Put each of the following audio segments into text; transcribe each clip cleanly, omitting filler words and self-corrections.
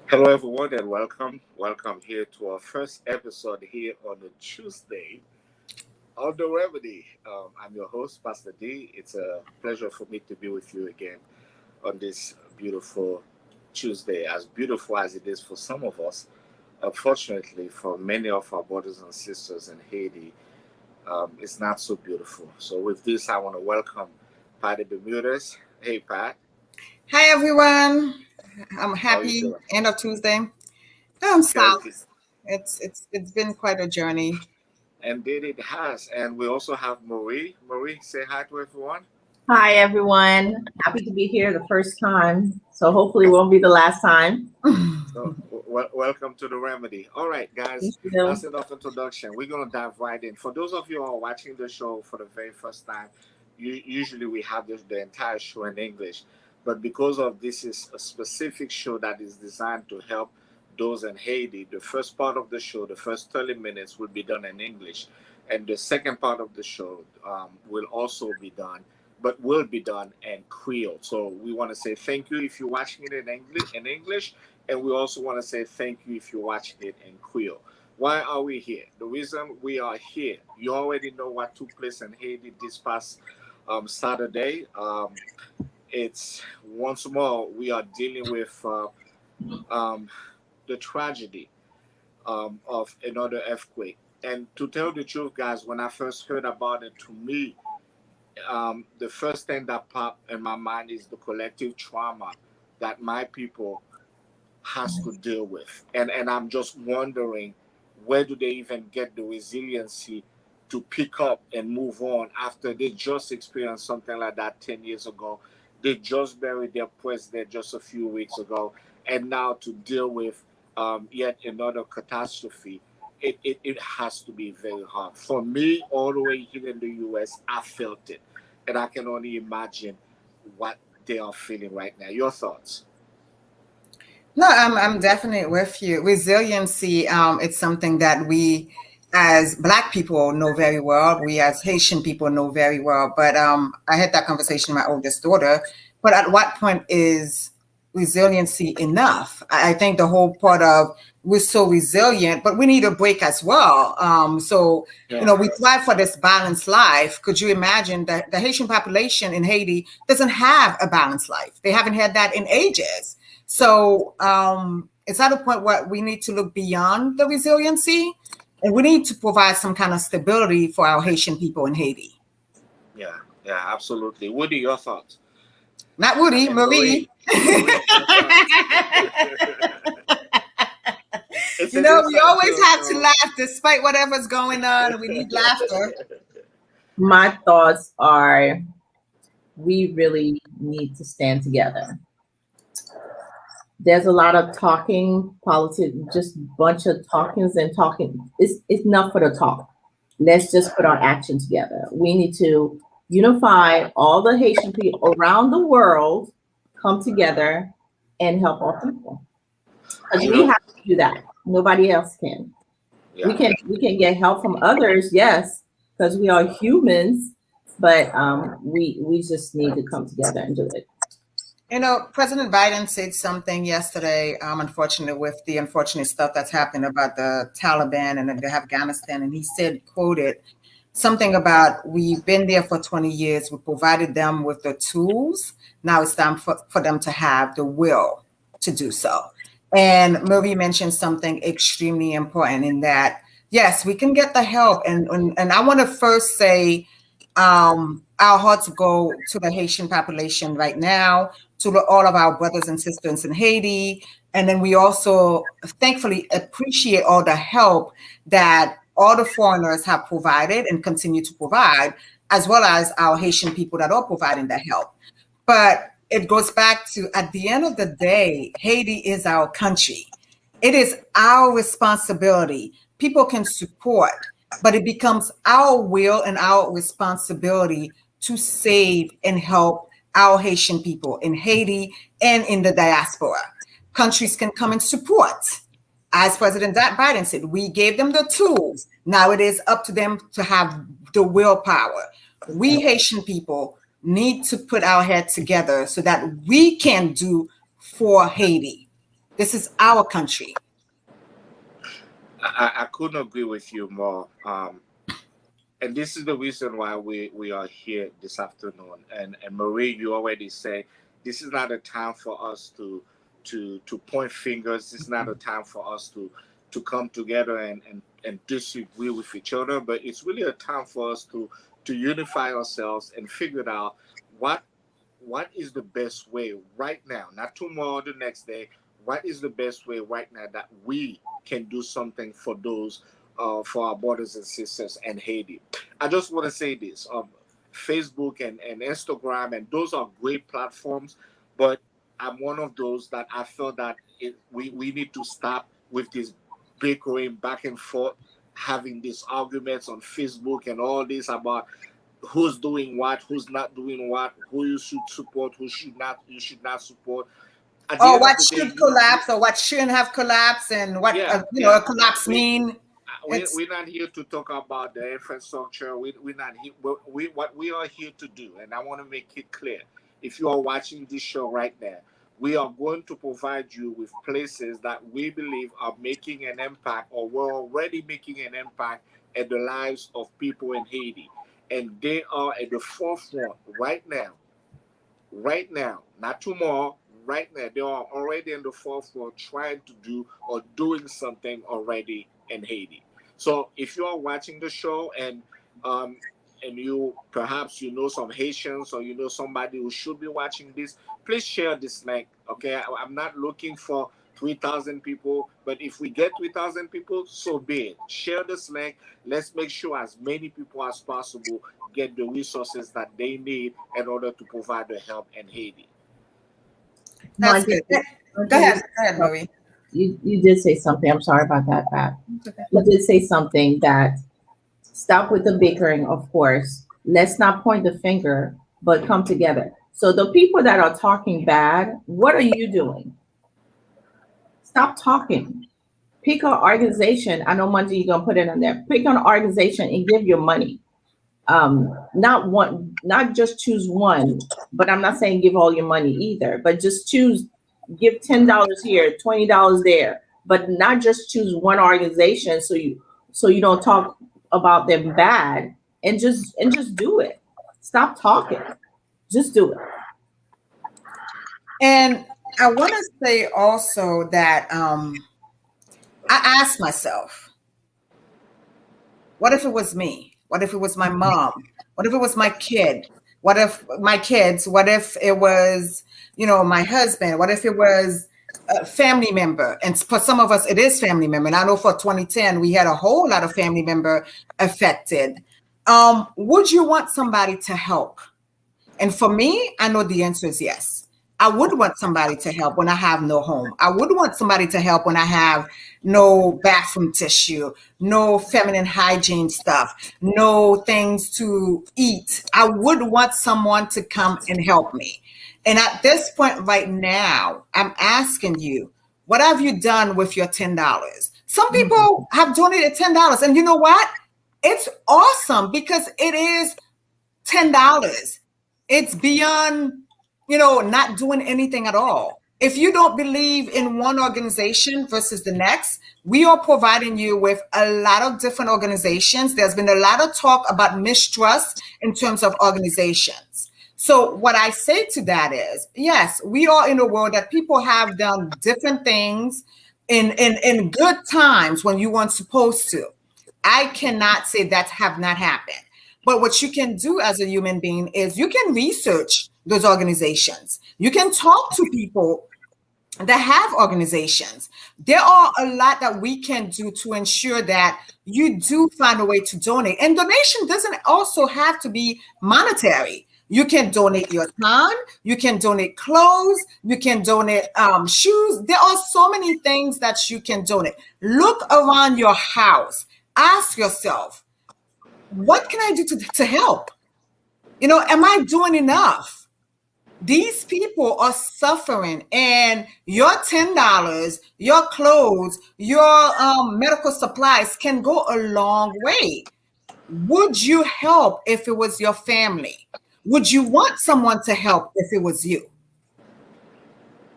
Hello, everyone, and welcome. Welcome here to our first episode here on the Tuesday of the Remedy. I'm your host, Pastor D. It's a pleasure for me to be with you again on this beautiful Tuesday, as beautiful as it is for some of us. Unfortunately, for many of our brothers and sisters in Haiti, it's not so beautiful. So, with this, I want to welcome Patty Bermudez. Hey, Pat, Hi everyone. I'm how are you happy doing? end of Tuesday. I'm Good. south. It's been quite a journey. Indeed, it has. And we also have Marie. Marie, say hi to everyone. Hi, everyone. Happy to be here the first time. So hopefully it won't be the last time. So, welcome to the Remedy. All right, guys, Thank you. that's enough introduction. We're going to dive right in. For those of you who are watching the show for the very first time, usually we have the entire show in English. But because of this is a specific show that is designed to help those in Haiti, the first part of the show, the first 30 minutes, will be done in English. And the second part of the show will also be done, but will be done in Creole. So we want to say thank you if you're watching it in English, and we also want to say thank you if you're watching it in Creole. Why are we here? The reason we are here, you already know what took place in Haiti this past Saturday. It's once more we are dealing with um, the tragedy of another earthquake. And to tell the truth, guys, when I first heard about it, to me, the first thing that popped in my mind is the collective trauma that my people has to deal with. And I'm just wondering, where do they even get the resiliency to pick up and move on after they just experienced something like that 10 years ago? They just buried their president just a few weeks ago, and now to deal with yet another catastrophe. It has to be very hard. For me, all the way here in the US, I felt it. And I can only imagine what they are feeling right now. Your thoughts? No, I'm definitely with you. Resiliency, it's something that we as Black people know very well. We as Haitian people know very well. But I had that conversation with my oldest daughter. But at what point is resiliency enough? I think the whole part of we're so resilient, but we need a break as well. Yeah. We thrive for this balanced life. Could you imagine that the Haitian population in Haiti doesn't have a balanced life? They haven't had that in ages. So it's at a point where we need to look beyond the resiliency and we need to provide some kind of stability for our Haitian people in Haiti. Yeah, yeah, absolutely. Woody, your thoughts? Not I Woody, mean, Marie. Marie, your thoughts? It's an We inside always joke, have to so. laugh despite whatever's going on. We need laughter. My thoughts are we really need to stand together. There's a lot of talking, politics, just bunch of talkings and talking. It's enough for the talk. Let's just put our action together. We need to unify all the Haitian people around the world, come together and help our people. Because You we know, have to do that. Nobody else can. yeah. We can get help from others, yes, because we are humans, but we just need to come together and do it. President Biden said something yesterday, unfortunately, with the unfortunate stuff that's happening about the Taliban and the Afghanistan. And he said, quoted, something about we've been there for 20 years. We provided them with the tools. Now it's time for them to have the will to do so. And Marie mentioned something extremely important in that, yes, we can get the help. And I want to first say our hearts go to the Haitian population right now, to all of our brothers and sisters in Haiti. And then we also thankfully appreciate all the help that all the foreigners have provided and continue to provide, as well as our Haitian people that are providing the help. But it goes back to, at the end of the day, Haiti is our country. It is our responsibility. People can support, but it becomes our will and our responsibility to save and help our Haitian people in Haiti and in the diaspora. Countries can come and support. As President Biden said, we gave them the tools. Now it is up to them to have the willpower. We Haitian people need to put our head together so that we can do for Haiti. This is our country. I couldn't agree with you more. And this is the reason why we are here this afternoon. And Marie, you already said this is not a time for us to point fingers. This is not a time for us to come together and disagree with each other. But it's really a time for us to unify ourselves and figure out what is the best way right now, not tomorrow or the next day. What is the best way right now that we can do something for those, for our brothers and sisters in Haiti? I just want to say this: Facebook and Instagram, and those are great platforms, but I'm one of those that I feel that we need to stop with this bickering back and forth, having these arguments on Facebook and all this about who's doing what, who's not doing what, who you should support, who should not, you should not support. Or what should collapse or what shouldn't have collapsed, and what a collapse mean. We're not here to talk about the infrastructure. We're not here. What we are here to do, and I want to make it clear, if you are watching this show right now, we are going to provide you with places that we believe are making an impact, or we're already making an impact in the lives of people in Haiti. And they are at the forefront right now, not tomorrow, right now. They are already in the forefront trying to do or doing something already in Haiti. So if you are watching the show and you perhaps you know some Haitians, or you know somebody who should be watching this, please share this link. Okay, I'm not looking for 3,000 people, but if we get 3,000 people, so be it. Share this link. Let's make sure as many people as possible get the resources that they need in order to provide the help in Haiti. That's good. Go ahead, Marie. You did say something. I'm sorry about that, Pat. Okay. You did say something that stop with the bickering, of course. Let's not point the finger, but come together. So the people that are talking bad, what are you doing? Stop talking. Pick an organization. I know Monday you're gonna put it on there. Pick an organization and give your money. Not just choose one, but I'm not saying give all your money either, but just choose, give $10 here, $20 there, but not just choose one organization so you don't talk about them bad, and just do it. Stop talking. Just do it. And I want to say also that I asked myself, what if it was me? What if it was my mom? What if it was my kid? What if my kids? What if it was, my husband? What if it was a family member? And for some of us, it is family member. And I know for 2010, we had a whole lot of family member affected. Would you want somebody to help? And for me, I know the answer is yes. I would want somebody to help when I have no home. I would want somebody to help when I have no bathroom tissue, no feminine hygiene stuff, no things to eat. I would want someone to come and help me. And at this point right now, I'm asking you, what have you done with your $10? Some people have donated $10. And you know what? It's awesome because it is $10. It's beyond, not doing anything at all. If you don't believe in one organization versus the next, we are providing you with a lot of different organizations. There's been a lot of talk about mistrust in terms of organizations. So what I say to that is, yes, we are in a world that people have done different things in good times when you weren't supposed to. I cannot say that have not happened. But what you can do as a human being is you can research those organizations. You can talk to people that have organizations. There are a lot that we can do to ensure that you do find a way to donate. And donation doesn't also have to be monetary. You can donate your time, you can donate clothes, you can donate shoes. There are so many things that you can donate. Look around your house, ask yourself, what can I do to help? Am I doing enough? These people are suffering, and your $10, your clothes, your medical supplies can go a long way. Would you help if it was your family? Would you want someone to help if it was you?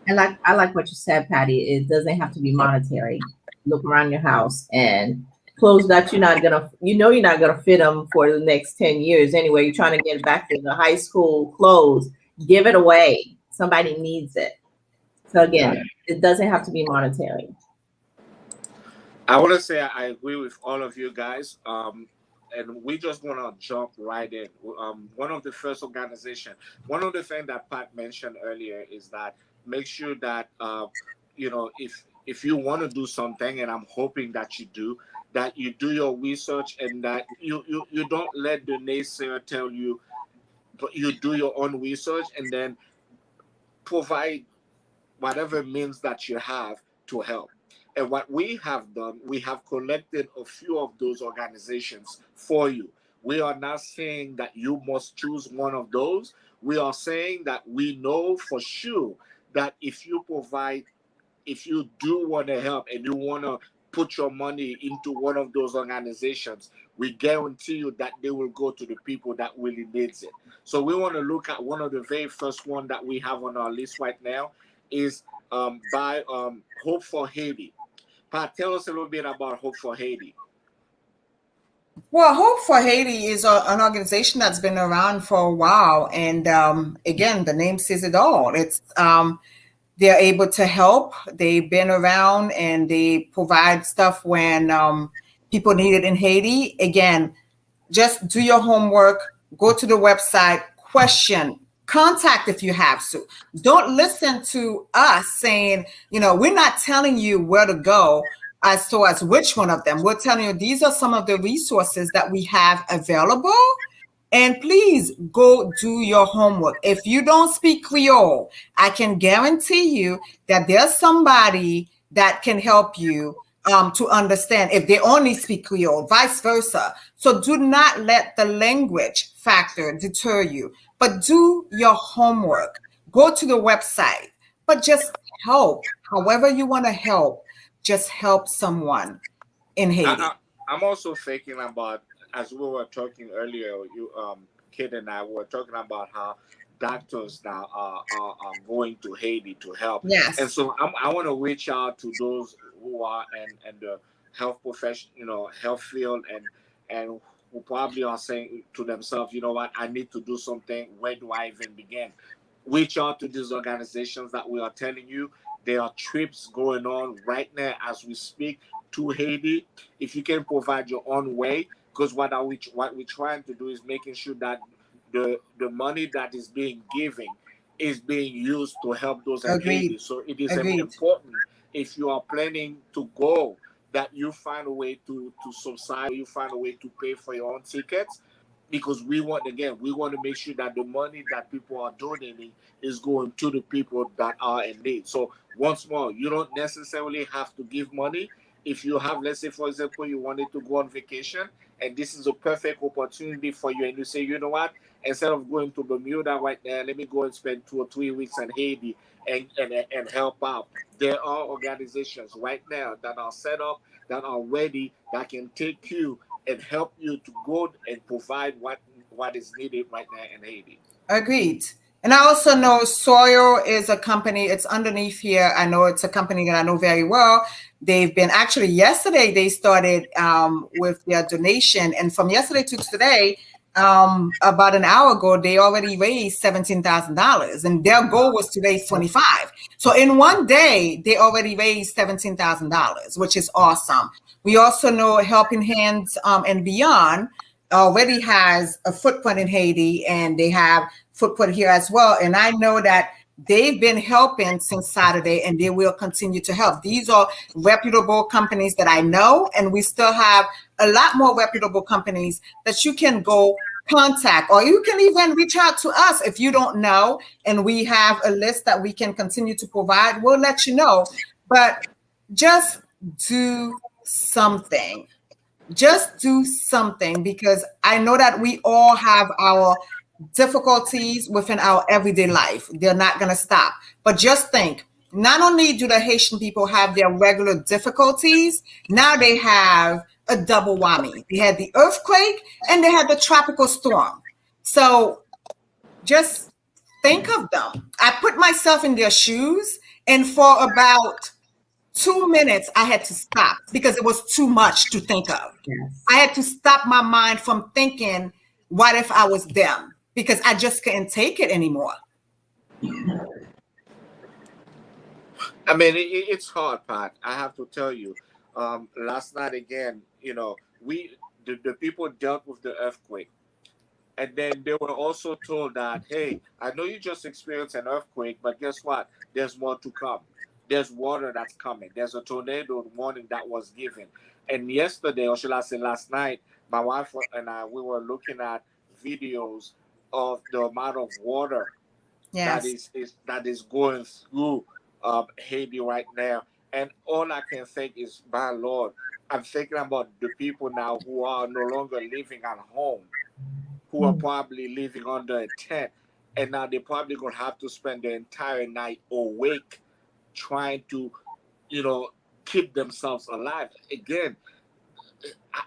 And I like what you said, Patty. It doesn't have to be monetary. Look around your house and clothes that you're not gonna fit them for the next 10 years anyway. You're trying to get back to the high school clothes. Give it away. Somebody needs it. So again, it doesn't have to be monetary. I want to say I agree with all of you guys. And we just want to jump right in. One of the first organization, one of the things that Pat mentioned earlier is that make sure that if you want to do something, and I'm hoping that you do your research, and that you don't let the naysayer tell you, but you do your own research and then provide whatever means that you have to help. And what we have done, we have collected a few of those organizations for you. We are not saying that you must choose one of those. We are saying that we know for sure that if you do want to help and you want to put your money into one of those organizations, we guarantee you that they will go to the people that really needs it. So we want to look at one of the very first one that we have on our list right now is by Hope for Haiti. Pat, tell us a little bit about Hope for Haiti. Well, Hope for Haiti is an organization that's been around for a while, and again, the name says it all. It's they're able to help. They've been around, and they provide stuff when people need it in Haiti. Again, just do your homework, go to the website, question, contact if you have to. Don't listen to us saying, we're not telling you where to go as to as which one of them. We're telling you these are some of the resources that we have available. And please go do your homework. If you don't speak Creole, I can guarantee you that there's somebody that can help you to understand if they only speak Creole, vice versa. So do not let the language factor deter you, but do your homework. Go to the website, but just help. However you want to help, just help someone in Haiti. I'm also thinking about, as we were talking earlier, Kid and I were talking about how doctors now are going to Haiti to help. Yes. And so I want to reach out to those who are in the health profession, health field, and who probably are saying to themselves, you know what, I need to do something. Where do I even begin? Reach out to these organizations that we are telling you. There are trips going on right now as we speak to Haiti. If you can provide your own way, because what we're trying to do is making sure that the money that is being given is being used to help those in Haiti. So it is important, if you are planning to go, that you find a way to subside, you find a way to pay for your own tickets, because we want to make sure that the money that people are donating is going to the people that are in need. So once more, you don't necessarily have to give money. If you have, let's say, for example, you wanted to go on vacation, and this is a perfect opportunity for you, and you say, you know what, instead of going to Bermuda right now, let me go and spend 2 or 3 weeks in Haiti and help out. There are organizations right now that are set up, that are ready, that can take you and help you to go and provide what is needed right now in Haiti. Agreed. And I also know Soil is a company, it's underneath here. I know it's a company that I know very well. They've been actually yesterday, they started with their donation. And from yesterday to today, about an hour ago, they already raised $17,000 and their goal was to raise 25. So in one day, they already raised $17,000, which is awesome. We also know Helping Hands and Beyond already has a footprint in Haiti, and they have footprint here as well. And I know that they've been helping since Saturday, and they will continue to help. These are reputable companies that I know, and we still have a lot more reputable companies that you can go contact, or you can even reach out to us if you don't know, and we have a list that we can continue to provide. We'll let you know, but just do something. Just do something, because I know that we all have our difficulties within our everyday life. They're not going to stop. But just think, not only do the Haitian people have their regular difficulties, now they have a double whammy. They had the earthquake and they had the tropical storm. So just think of them. I put myself in their shoes, and for about 2 minutes, I had to stop because it was too much to think of. Yes. I had to stop my mind from thinking, what if I was them? Because I just couldn't take it anymore. I mean, it's hard, Pat. I have to tell you. Last night again, the people dealt with the earthquake, and then they were also told that, hey, I know you just experienced an earthquake, but guess what? There's more to come. There's water that's coming. There's a tornado warning that was given. And yesterday, or should I say last night, my wife and I, we were looking at videos of the amount of water that Yes. that is going through Haiti right now. And all I can think is, my Lord, I'm thinking about the people now who are no longer living at home, who are probably living under a tent, and now they're probably going to have to spend the entire night awake trying to, keep themselves alive. Again,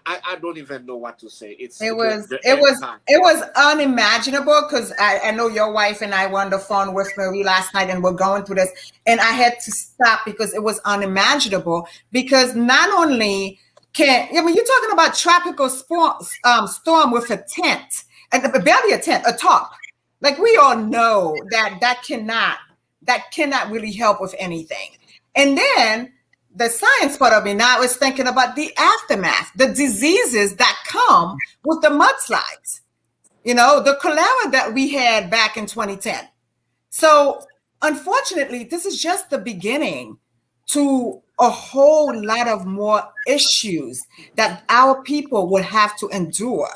I don't even know what to say. It's It the, was the it was impact. it was unimaginable, because I know your wife and I were on the phone with Marie last night, and we're going through this, and I had to stop because it was unimaginable. Because not only you're talking about tropical storm with a tent, and barely a tent, a top. Like, we all know that cannot really help with anything. And then the science part of me now is thinking about the aftermath, the diseases that come with the mudslides, the cholera that we had back in 2010. So unfortunately, this is just the beginning to a whole lot of more issues that our people will have to endure,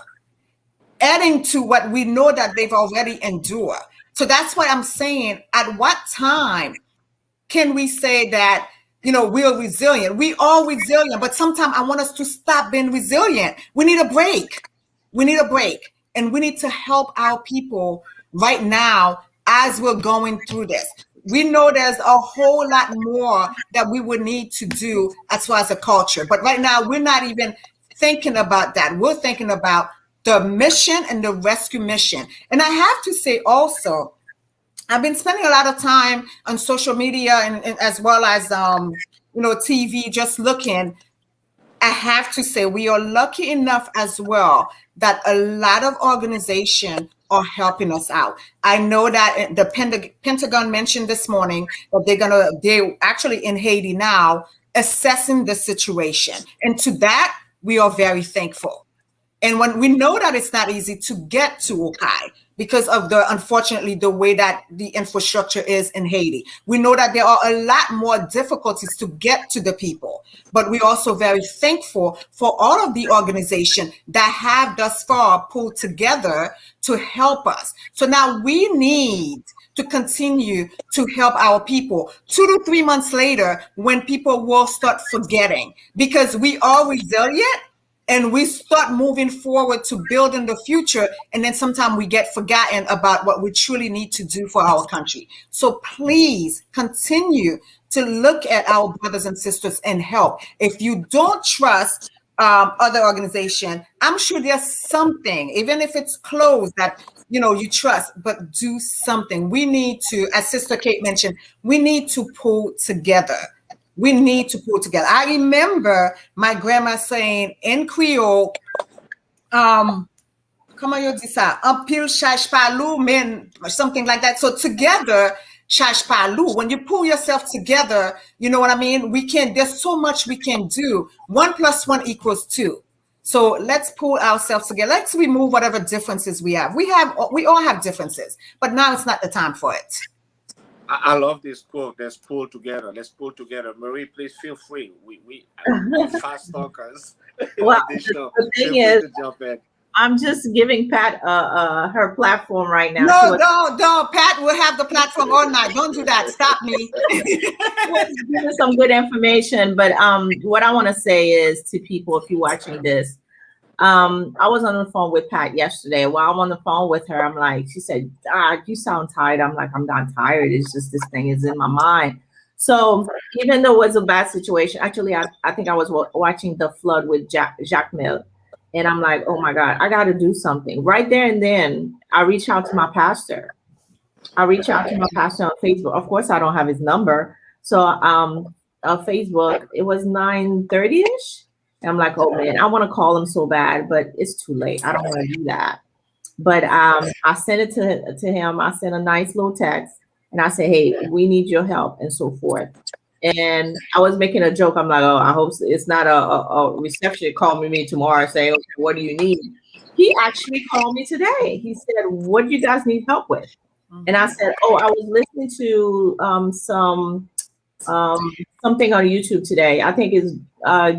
adding to what we know that they've already endured. So that's why I'm saying, at what time can we say that, we're resilient? We are resilient, but sometimes I want us to stop being resilient. We need a break. We need a break. And we need to help our people right now as we're going through this. We know there's a whole lot more that we would need to do as far as a culture. But right now, we're not even thinking about that. We're thinking about the mission and the rescue mission. And I have to say also, I've been spending a lot of time on social media, and as well as TV, just looking. I have to say, we are lucky enough as well that a lot of organizations are helping us out. I know that the Pentagon mentioned this morning that they're actually in Haiti now assessing the situation, and to that we are very thankful. And when we know that it's not easy to get to Okai because of unfortunately, the way that the infrastructure is in Haiti. We know that there are a lot more difficulties to get to the people, but we're also very thankful for all of the organizations that have thus far pulled together to help us. So now we need to continue to help our people 2 to 3 months later, when people will start forgetting, because we are resilient. And we start moving forward to building the future. And then sometimes we get forgotten about what we truly need to do for our country. So please continue to look at our brothers and sisters and help. If you don't trust other organization, I'm sure there's something, even if it's closed, that you trust, but do something. We need to, as Sister Kate mentioned, we need to pull together. We need to pull together. I remember my grandma saying in Creole, comment you dit ça? Un pile cherche pas loup, men, something like that. So together, cherche pas loup. When you pull yourself together, you know what I mean? There's so much we can do. 1 + 1 = 2. So let's pull ourselves together. Let's remove whatever differences we have. We all have differences, but now it's not the time for it. I love this quote. Let's pull together. Let's pull together. Marie, please feel free. We fast talkers Well, on this show. the thing Feel free is, to jump in. I'm just giving Pat her platform right now. She No, was, don't. Pat will have the platform all night. Don't do that. Stop me. giving some good information, but what I want to say is to people, if you're watching this, I was on the phone with Pat yesterday. While I'm on the phone with her, I'm like, she said, you sound tired. I'm like, I'm not tired. It's just this thing is in my mind. So even though it was a bad situation, actually, I think I was watching the flood with Jacques Mill. And I'm like, oh my God, I got to do something. Right there and then, I reached out to my pastor. I reached out to my pastor on Facebook. Of course, I don't have his number. So Facebook, it was 9:30ish. And I'm like, oh man, I want to call him so bad, but it's too late. I don't want to do that. But I sent it to him. I sent a nice little text and I said, hey, we need your help and so forth. And I was making a joke. I'm like, oh, I hope it's not a reception calling me tomorrow saying, okay, what do you need? He actually called me today. He said, what do you guys need help with? And I said, oh, I was listening to something on YouTube today. I think it's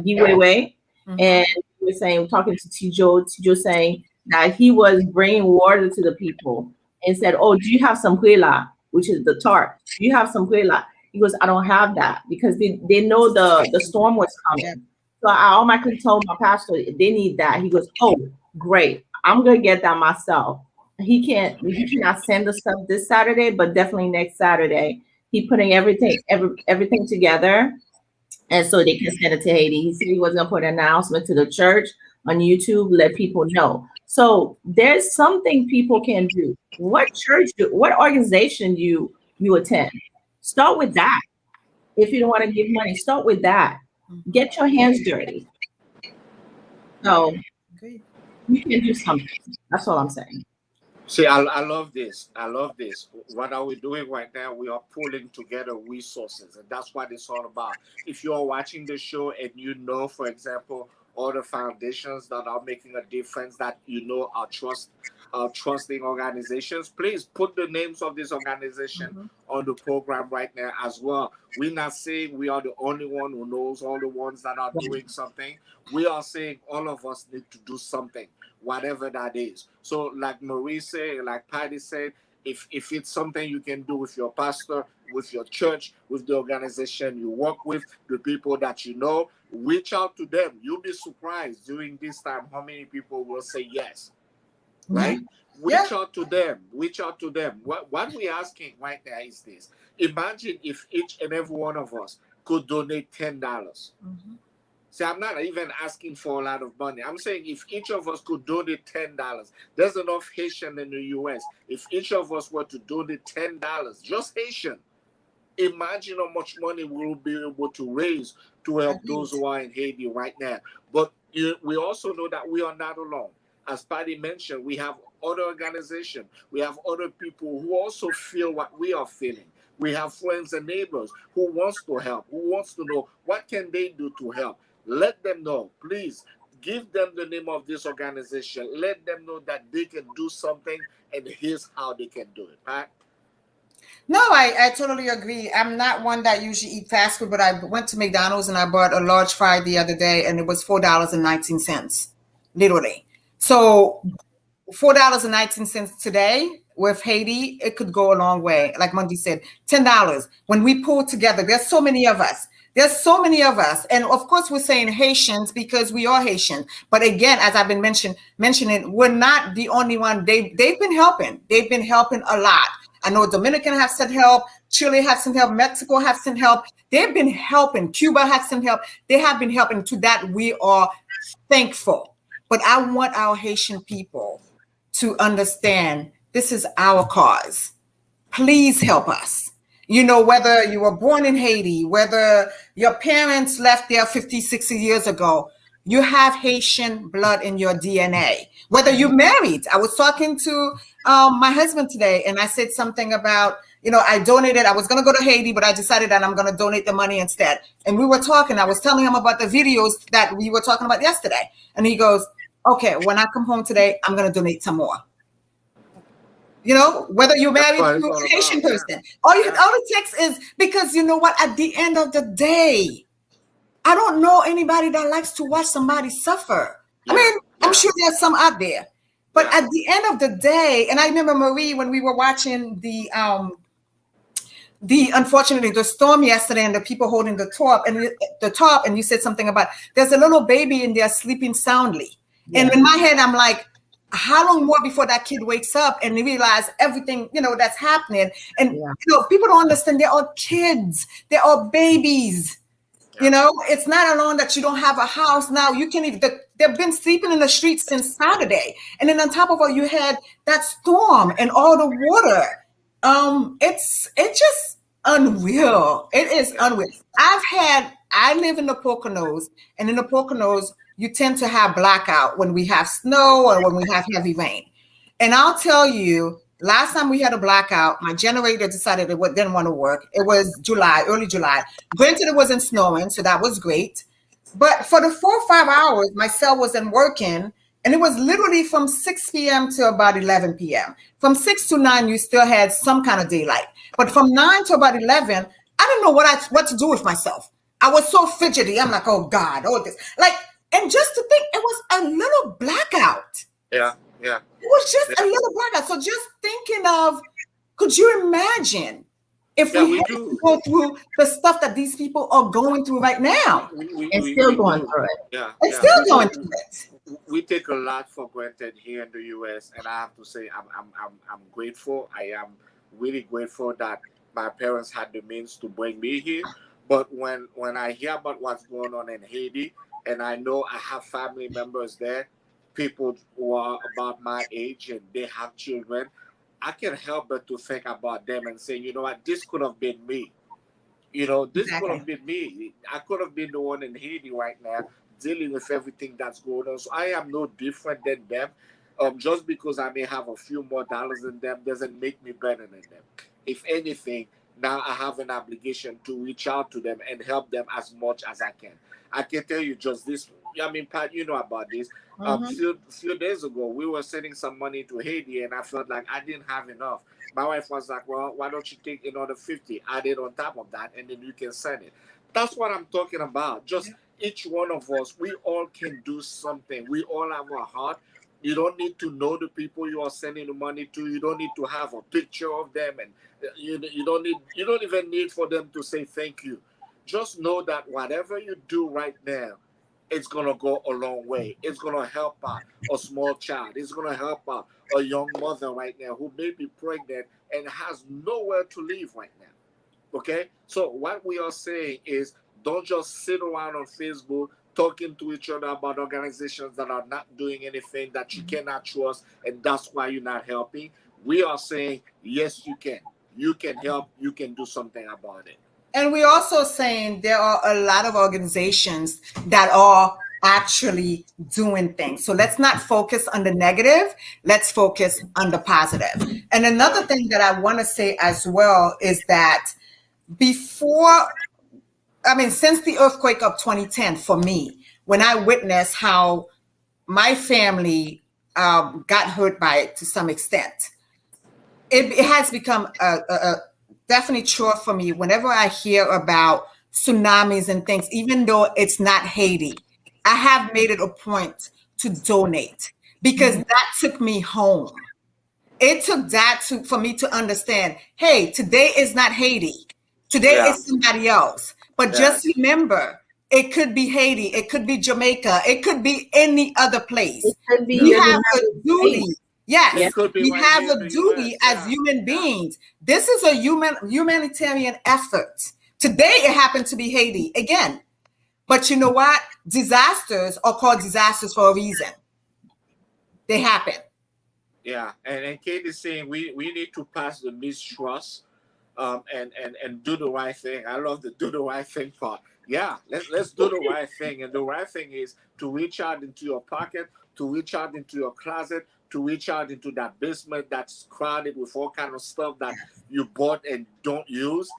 Giveaway. And we were saying, talking to Tijo saying that he was bringing water to the people and said, oh, do you have some huela, which is the tart? Do you have some huela? He goes, I don't have that because they know the storm was coming. So I automatically told my pastor they need that. He goes, oh, great. I'm going to get that myself. He cannot send the stuff this Saturday, but definitely next Saturday. He putting everything together, and so they can send it to Haiti. He said he was gonna put an announcement to the church on YouTube, let people know. So there's something people can do. What church, what organization you attend? Start with that. If you don't want to give money, start with that. Get your hands dirty. So you can do something. That's all I'm saying. See, I love this. I love this. What are we doing right now? We are pulling together resources, and that's what it's all about. If you are watching the show and you know, for example, all the foundations that are making a difference that you know are trusting organizations, please put the names of this organization on the program right now as well. We're not saying we are the only one who knows all the ones that are doing something. We are saying all of us need to do something, whatever that is. So like Marie said, like Patty said, if it's something you can do with your pastor, with your church, with the organization you work with, the people that you know, reach out to them. You'll be surprised during this time how many people will say yes. Right? Reach out to them. Reach out to them. What we're asking right now is this. Imagine if each and every one of us could donate $10. See, I'm not even asking for a lot of money. I'm saying if each of us could donate $10, there's enough Haitian in the US. If each of us were to donate $10, just Haitian, imagine how much money we will be able to raise to help those who are in Haiti right now. But we also know that we are not alone. As Patty mentioned, we have other organizations. We have other people who also feel what we are feeling. We have friends and neighbors who wants to help, who wants to know what can they do to help. Let them know, please. Give them the name of this organization. Let them know that they can do something, and here's how they can do it. Pat? No, I totally agree. I'm not one that usually eat fast food, but I went to McDonald's and I bought a large fry the other day, and it was $4.19, literally. So $4.19 today with Haiti, it could go a long way. Like Monday said, $10. When we pull together, there's so many of us. There's so many of us. And of course, we're saying Haitians because we are Haitian. But again, as I've been mentioning, we're not the only one. They've been helping. They've been helping a lot. I know Dominican have sent help. Chile has sent help. Mexico have sent help. They've been helping. Cuba has sent help. They have been helping. To that, we are thankful. But I want our Haitian people to understand this is our cause. Please help us. You know, whether you were born in Haiti, whether your parents left there 50, 60 years ago, you have Haitian blood in your DNA. Whether you're married. I was talking to my husband today, and I said something about, I donated. I was going to go to Haiti, but I decided that I'm going to donate the money instead. And we were talking. I was telling him about the videos that we were talking about yesterday. And he goes, okay, when I come home today, I'm going to donate some more. You know, whether you're That's married what to it's all a Haitian about. Yeah. person, all Yeah. it takes is, because you know what? At the end of the day, I don't know anybody that likes to watch somebody suffer. I Yeah. mean, I'm Yeah. sure there's some out there, but Yeah. at the end of the day, and I remember Marie when we were watching the unfortunately the storm yesterday and the people holding the top, and you said something about there's a little baby in there sleeping soundly, and Yeah. in my head I'm like, how long more before that kid wakes up and they realize everything that's happening? And Yeah. people don't understand, they're all kids, they're all babies. Yeah. It's not alone that you don't have a house. Now you can even, they've been sleeping in the streets since Saturday. And then on top of all, you had that storm and all the water. It's just unreal. It is Yeah. unreal. I live in the Poconos, and in the Poconos, you tend to have blackout when we have snow or when we have heavy rain. And I'll tell you, last time we had a blackout, my generator decided it didn't want to work. It was July, early July. Granted, it wasn't snowing, so that was great. But for the 4 or 5 hours, my cell wasn't working. And it was literally from 6 p.m. to about 11 p.m. From 6 to 9, you still had some kind of daylight. But from 9 to about 11, I didn't know what to do with myself. I was so fidgety. I'm like, oh God, oh this. Like, and just to think, it was a little blackout. Yeah. Yeah. It was just Yeah. a little blackout. So just thinking of, could you imagine if Yeah. we We had to do. go through the stuff that these people are going through right now? And still We going do. through it. Yeah. And Yeah. still going through it. We take a lot for granted here in the U.S., and I have to say I'm grateful. I am really grateful that my parents had the means to bring me here. But when I hear about what's going on in Haiti, and I know I have family members there, people who are about my age and they have children, I can't help but to think about them and say, you know what, this could have been me. This could Exactly. have been me. I could have been the one in Haiti right now dealing with everything that's going on. So I am no different than them. Just because I may have a few more dollars than them doesn't make me better than them. If anything, now I have an obligation to reach out to them and help them as much as I can. I can tell you just this. I mean, Pat, you know about this. Mm-hmm. Few days ago, we were sending some money to Haiti, and I felt like I didn't have enough. My wife was like, "Well, why don't you take another 50, add it on top of that, and then you can send it." That's what I'm talking about. Just each one of us, we all can do something. We all have a heart. You don't need to know the people you are sending the money to. You don't need to have a picture of them, and you don't even need for them to say thank you. Just know that whatever you do right now, it's gonna go a long way. It's gonna help out a small child. It's gonna help out a young mother right now who may be pregnant and has nowhere to live right now. Okay? So what we are saying is don't just sit around on Facebook talking to each other about organizations that are not doing anything that you cannot trust, and that's why you're not helping. We are saying yes, you can. You can help, you can do something about it. And we're also saying there are a lot of organizations that are actually doing things. So let's not focus on the negative. Let's focus on the positive. And another thing that I want to say as well is that before, since the earthquake of 2010, for me, when I witnessed how my family got hurt by it to some extent, it has become a definitely chore for me whenever I hear about tsunamis and things, even though it's not Haiti. I have made it a point to donate because that took me home. It took that for me to understand, hey, today is not Haiti. Today Yeah. is somebody else. But just Yes. remember, it could be Haiti, it could be Jamaica, it could be any other place. It could be We in the have a United duty. States. Yes, It could be we right have here in a the duty US. as Yeah. human Yeah. beings. This is a humanitarian effort. Today it happened to be Haiti again. But you know what? Disasters are called disasters for a reason. They happen. Yeah, and Kate is saying we need to pass the mistrust, and do the right thing. I love the do the right thing part. Yeah, let's do the right thing, and the right thing is to reach out into your pocket, to reach out into your closet, to reach out into that basement that's crowded with all kind of stuff that you bought and don't use.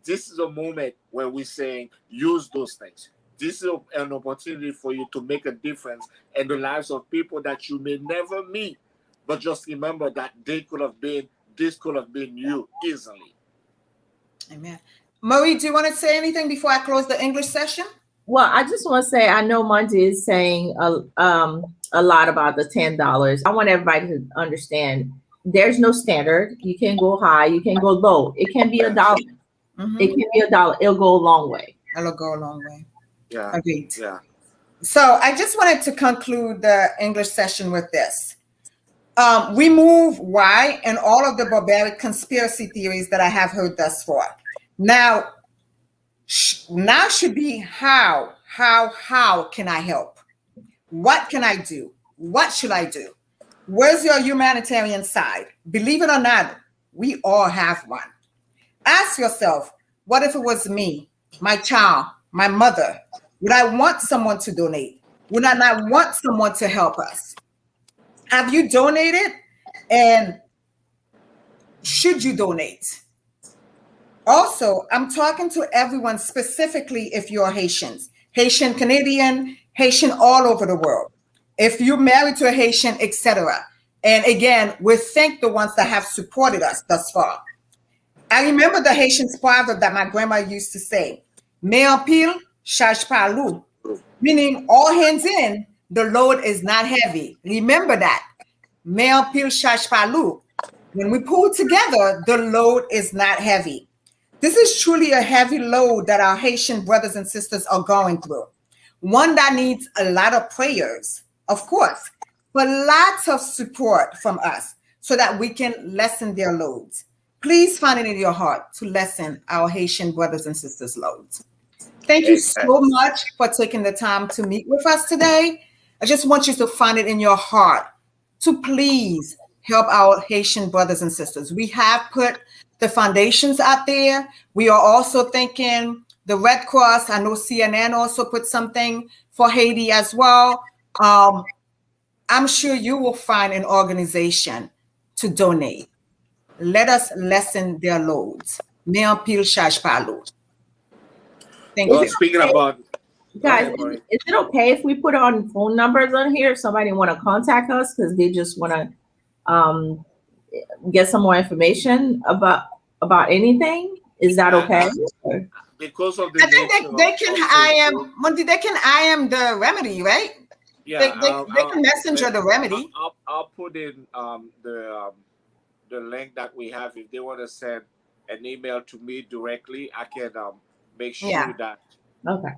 This is a moment where we're saying use those things. This is an opportunity for you to make a difference in the lives of people that you may never meet, but just remember that they could have been this could have been you easily. Amen. Marie, do you want to say anything before I close the English session? Well, I just want to say, I know Monty is saying a lot about the $10. I want everybody to understand there's no standard. You can go high, you can go low. It can be $1. Mm-hmm. It can be $1. It'll go a long way. It'll go a long way. Yeah. Agreed. Yeah. So I just wanted to conclude the English session with this. Remove why and all of the barbaric conspiracy theories that I have heard thus far. Now should be how can I help? What can I do? What should I do? Where's your humanitarian side? Believe it or not, we all have one. Ask yourself, what if it was me, my child, my mother? Would I want someone to donate? Would I not want someone to help us? Have you donated? And should you donate? Also, I'm talking to everyone, specifically if you're Haitians, Haitian Canadian, Haitian all over the world. If you're married to a Haitian, etc. And again, we thank the ones that have supported us thus far. I remember the Haitian proverb that my grandma used to say, "Mais en pile, charge pas lourd," meaning all hands in, the load is not heavy. Remember that. "Mais en pile, charge pas lourd." When we pull together, the load is not heavy. This is truly a heavy load that our Haitian brothers and sisters are going through. One that needs a lot of prayers, of course, but lots of support from us so that we can lessen their loads. Please find it in your heart to lessen our Haitian brothers and sisters' loads. Thank you so much for taking the time to meet with us today. I just want you to find it in your heart to please help our Haitian brothers and sisters. We have put the foundations out there. We are also thinking the Red Cross. I know CNN also put something for Haiti as well. I'm sure you will find an organization to donate. Let us lessen their loads. Mais en pile charge pas lourd. Thank you. Speaking about guys, is it okay if we put on phone numbers on here if somebody want to contact us because they just want to get some more information about anything? Is that okay? Because of the I think they can I am the remedy, right? Yeah, they can messenger the remedy. I'll put in the link that we have. If they want to send an email to me directly, I can make sure that. Okay.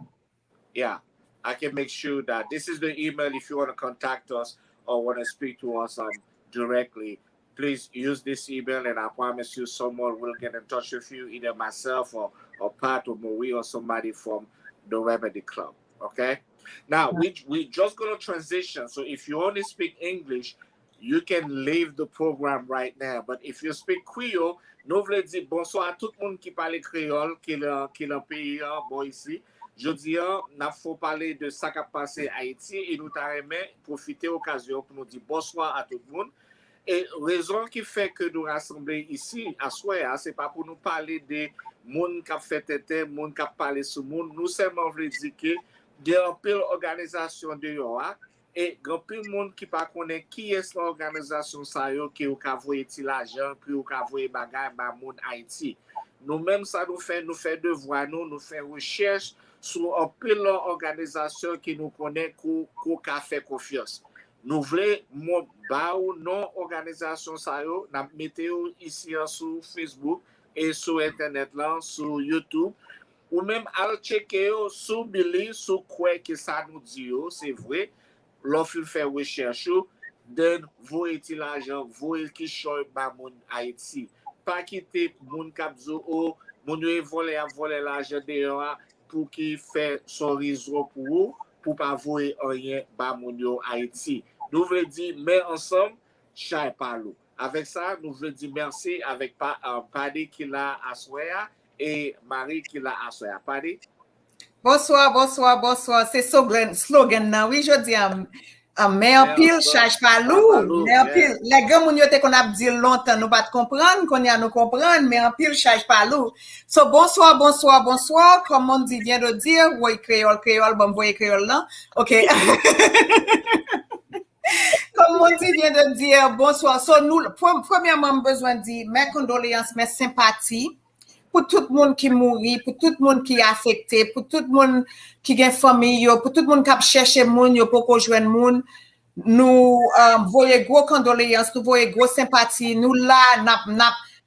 Yeah, I can make sure that this is the email. If you want to contact us or want to speak to us directly, please use this email, and I promise you someone will get in touch with you, either myself or Pat or Marie or somebody from the Remedy Club. Okay? Now, we just going to transition. So if you only speak English, you can leave the program right now. But if you speak Creole, nous voulons dire bonsoir à tout le monde qui parle créole, qui est dans pays bon ici. Je dis, nous faut parler de ça qui a passé à Haïti et nous t'aimons profiter de l'occasion pour nous dire bonsoir à tout le monde. Et raison qui fait que nous rassemblons ici à Soya, c'est pas pour nous parler des monde qui a fait tête, monde qui a parlé sur monde. Nous seulement voulons dire que il y a une pile organisation de Yoa et grand pile monde qui pas connaît qui est l'organisation ça yo qui ou ka voyer ti l'argent puis ou ka voyer bagay ba monde Haïti. Nous même ça nous fait devoir nous fait recherche sur un pile organisation qui nous connaît qu'on ka fait confiance. Nous voulons ba ou non organisation ça yo n'a mettre ici sur Facebook et sur internet là sur YouTube. Ou même à checker sur Billy, sur quoi que ça nous dit, c'est vrai. L'offre fait recherche, donne voyez l'argent, voyez qui choy ba moun Haïti. Pas quitter moun kapzo ou moun yo voler l'argent dehors pour qui fait son réseau pour pas voyer rien ba moun yo Haïti. Nous voulons dire mais ensemble, chay parlou. Avec ça, nous voulons dire merci avec Paddy qui l'a assoya. Et Marie qui l'a assoyé. Paddy? Bonsoir. C'est slogan nan. Oui, je dis mais en pile charge pas lourd. Mais en pile, les gars moun yo te qu'on a dit longtemps nous pas comprendre, qu'on y a nous comprendre, mais en pile charge pas lourd. So bonsoir. Comme on dit vient de dire, oui créole, bon voyez créole là. OK. Comme Monty vient de dire bonsoir. So, nous, premièrement, besoin de dire mes condoléances, mes sympathies pour tout le monde qui mourit, pour tout le monde qui est affecté, pour tout le monde qui a famille, pour tout le monde qui a cherché monde, pour qu'on joigne monde. Nous voyons gros condoléances, nous voyons gros sympathie. Nous là,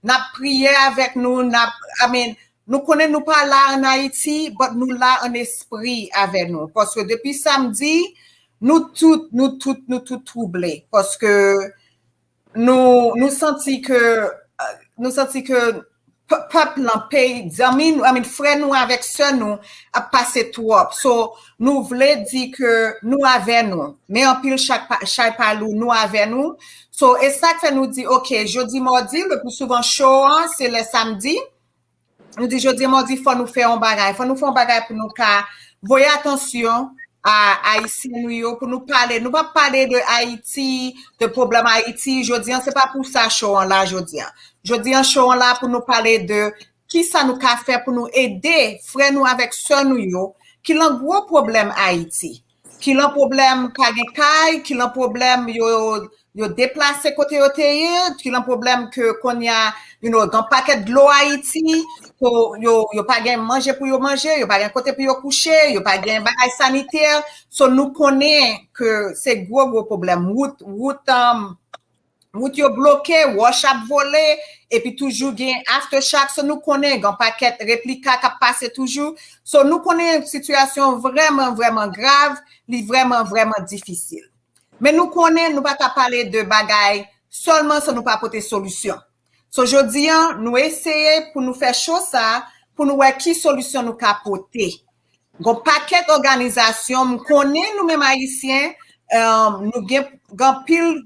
n'a prié avec nous, nous connaissons nous pas là en Haïti, mais nous là en esprit avec nous. Parce que depuis samedi, nous tous troublés. Parce que nous sentons que peuple en pays, amis, frères nous avec sœurs nous, a passé trop. So, nous voulons dire que nous avec nous, mais en pile chaque palou, nous avec nous. So, et ça fait nous dire, ok, jeudi, mardi, le plus souvent show, c'est le samedi. Nous dit jeudi, mardi, faut nous faire un bagage. Faut nous faire un bagage pour nous faire. Voyez attention à Haïti, pour nous parler. Nous pas parler de Haïti, de problème Haïti. Jeudi, c'est pas pour ça show là, jeudi. Jeudi, show là pour nous parler de qui ça nous a fait pour nous aider, frère nous avec sœur nous, qui a un gros problème Haïti. Qui a un problème pas de caille, qui a un problème yo déplacé côté qui a un problème que qu'on y a dans paquet de l'eau Haïti, yo pas gain manger pour yo manger, yo pas gain côté pour yo coucher, yo pas gain bagage sanitaire. So nous connaît que c'est gros problème. Route yo bloqué, wash up volé, et puis toujours gain aftershock. So nous connaît un paquet réplica qui passe toujours. So nous connaît une situation vraiment grave, vraiment difficile. Mais nous connaissons, nous pas parler de bagaille seulement si nous pas apporter solution. So, aujourd'hui, nous essayons pour nous faire chose ça, pour nous voir qui solution nous apporter. Gon paquet d'organisations, nous connaissons nous-mêmes haïtiens, nous avons pile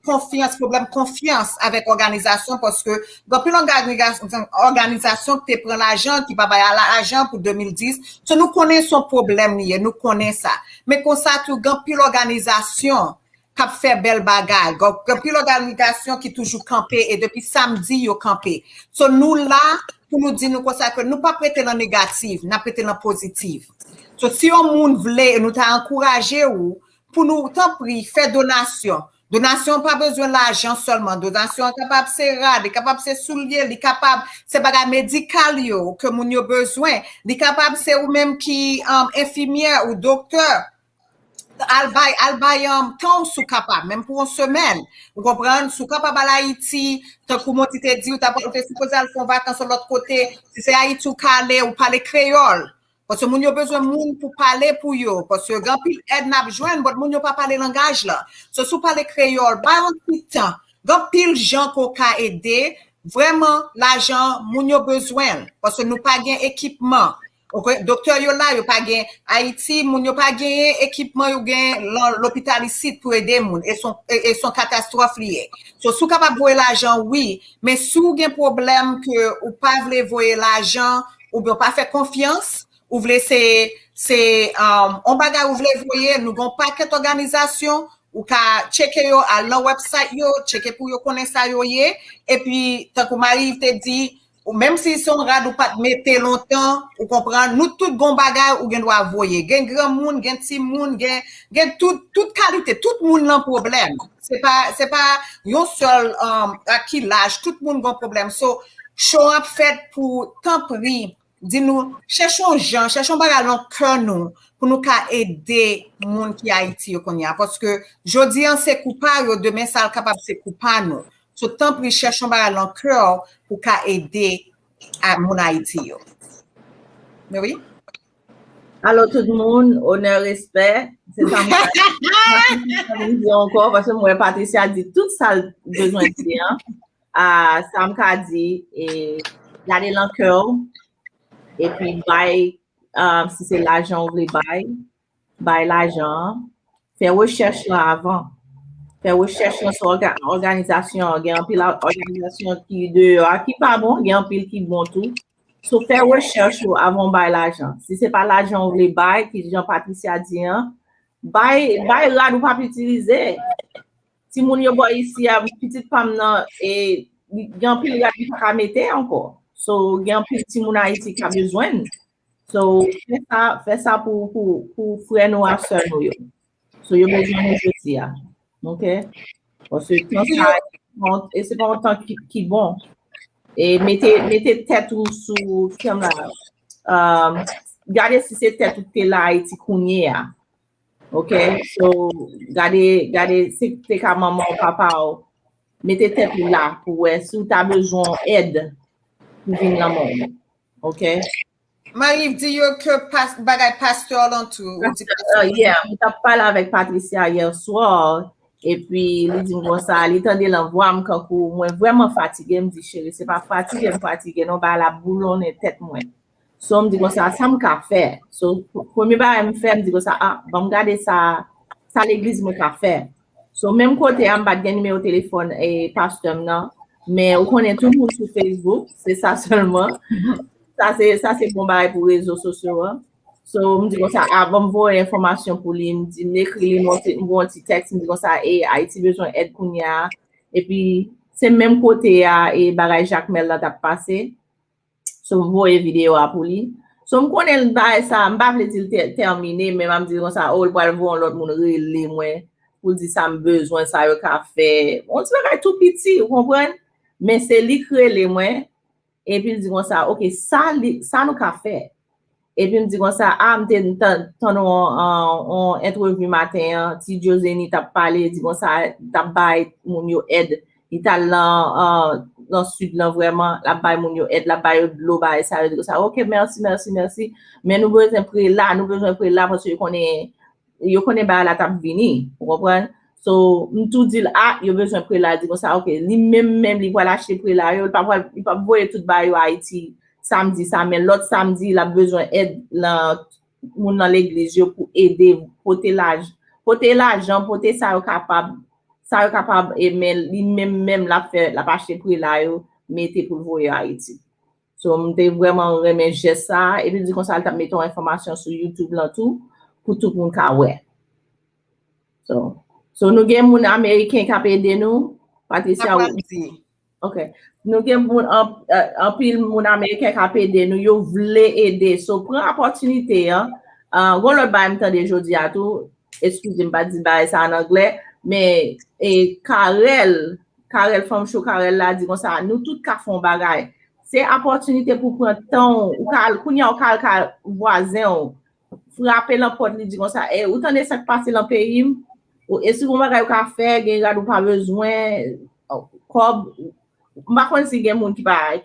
confiance, problème confiance avec organisation parce que gon pile organisation qui te prend l'argent, qui va payer l'argent pour 2010. So, nous connaissons son problème, nous connaissons ça. Mais comme ça, tout gon pile organisation qui fait belle bagarre, gon pile organisation qui toujours campé et depuis samedi yo campé. So, nous là, pour nous dire nous ça que nous pas prêter dans négatif, n'a prêter dans positif. So, si on monde voulait nous t'a encouragé ou pour nous t'en prie faire donation. Donation pas besoin l'argent seulement, donation capable c'est rad, capable c'est soulier, capable c'est bagage médical yo que moun yo besoin, capable c'est ou même qui infirmière ou docteur al bay temps sous capable même pour une semaine vous comprenez sous capable à Haïti tant que mon t'ai dit ou t'as supposé aller faire vacances sur l'autre côté si c'est Haïti ou Calais ou parler créole parce que moun yo besoin moun pour parler pour yo parce que grand pile aide n'a joindre but moun yo pas parler langage là so sous parler créole ba un petit temps grand pile gens qu'on ka aider vraiment l'argent moun yo besoin parce que nous pas gain équipement. Okay, docteur yo là yo pas gain Haïti moun yo pas gain équipement yo gain l'hôpital ici pour aider moun et son catastrophe lié. So sou capable voyer l'argent oui, mais sou gain problème que ou pas vle voyer l'argent ou bien pas faire confiance ou vle c'est on bagay ou vle voyer nous gon paquet d'organisation ou ka checker yo à leur website yo checker pour yo connaître ça yo et puis tant que Marie te dit ou même si son rad ou pas mettre longtemps ou comprendre nous tout gon bagay ou gen doit voyer gen grand monde gen petit monde gen toute qualité tout monde nan problème c'est pas yon seul à qui l'âge tout monde gon problème so show up fait pour tant pris dis-nous cherchons bagay dans cœur nous pour nous ka aider monde qui Haïti yo konya parce que jodi an c'est coupable demain ça capable c'est coupable nous so tant pris cherchons bagay dans cœur pour ka aider à mon Haïti yo. Mais oui. Alors tout le monde, honneur, respect. C'est ça moi encore parce que moi Patricia dit tout ça besoin de dire. Ça m'a dit et garder dans cœur et puis si c'est l'argent vous voulez buy l'argent, faire recherche là avant. Faire recherche sur organisation, il y a un pile organisation qui qui pas bon, il y a un pile qui bon tout. So faire recherche avant de buy l'argent. Si c'est pas l'argent vous voulez buy, qui Jean Patricia dit buy là nous pas utiliser. Si mon yo boy ici a petite femme nan et il y a un pile là qui pas mettre encore. So il y a un pile petit moun Haïti qui a besoin. So fait ça pour frère nous à sœur nous yo. So yo besoin de dire. OK? Parce que temps ça, et c'est pas un temps qui bon. Et mettez tête ou sous, comme là, gardez si c'est tête ou t'es là, Haïti, kounye a. OK? So, gardez, si t'es ka maman ou papa ou, mettez tête ou là, pour si ou t'as besoin d'aide, pour venir dans le monde. OK? Marie, dit yo que bagay pasteur lan tout. Yeah, on t'a parlé avec Patricia hier soir, et puis il dit comme ça, il tendait l'envoi, moi vraiment fatigué, me dit chérie, c'est pas fatigué, non, bah la boulonne et tête moi. So, me dit comme ça me qu'a fait. So, premier bagay me fait, me dit comme ça, ah, bon, regarder ça l'église me qu'a fait. So, même côté, on va gagner numéro téléphone et pasteur, non, mais on connaît tout le monde sur Facebook, c'est ça seulement. Ça, c'est bon bagay pour les réseaux sociaux, hein. So, me dit comme ça, avant de voir information pour lui, me dit, écrit mon petit texte, me dit comme ça, et Haïti besoin d'aide pour nous. Et puis, c'est même côté, et bagay Jacques Mel là, t'a passé. So, me voyez vidéo pour lui. So, me connais le bagay ça, me pas dire terminé, mais me dit comme ça, oh, le va voir l'autre monde relé, moi, pour dire ça, me besoin, ça, le café. On dit bagay tout petit, vous comprenez? Mais c'est lui qui relé, moi. Et puis, il dit comme ça, ok, ça, nous qu'a fait. Et puis, il me dit comme ça, ah, on interview matin, si José t'a parlé, il dit comme ça, t'a bail mon yo aide. Il t'a dans le sud, là, vraiment, la bail mon yo aide, la bail de l'eau, bail ça, il dit comme ça, ok, merci. Mais nous besoin près là, parce que yo connaît bail la t'a vini, vous comprenez? So, tout dit, ah, il a besoin près là, il dit comme ça, ok, lui même, il va lâcher près là, il va voir tout bail au Haïti. Samedi, ça, mais l'autre samedi, il a besoin d'aide dans l'église pour aider, porter l'argent, porter ça capable, et même la faire, la passer pour là, mettez pour le voyer à Haïti. So, m'te vraiment remercier ça, et puis, dit comme ça, t'as mis ton information sur YouTube, là, tout, pour tout le monde qui ouais. So, nous avons mon américain qui a aidé nous, Patricia. Ok. Nous avons un pile mon américain qui a aidé nous, yo voulait aider. So, prends l'opportunité, hein. Gon l'autre bail m'tande jodi à tout. Excusez-moi pas dire bail ça en anglais, mais Karel femme chou Karel là dit comme ça, nous tout ka font bagay. C'est opportunité pour prendre temps ou kounya ou voisin frapper la porte lui dit comme ça, ou tande ça passer dans pays ou et si vous bagay ka faire, gen ou pas besoin comme ma kon si gen moun qui pas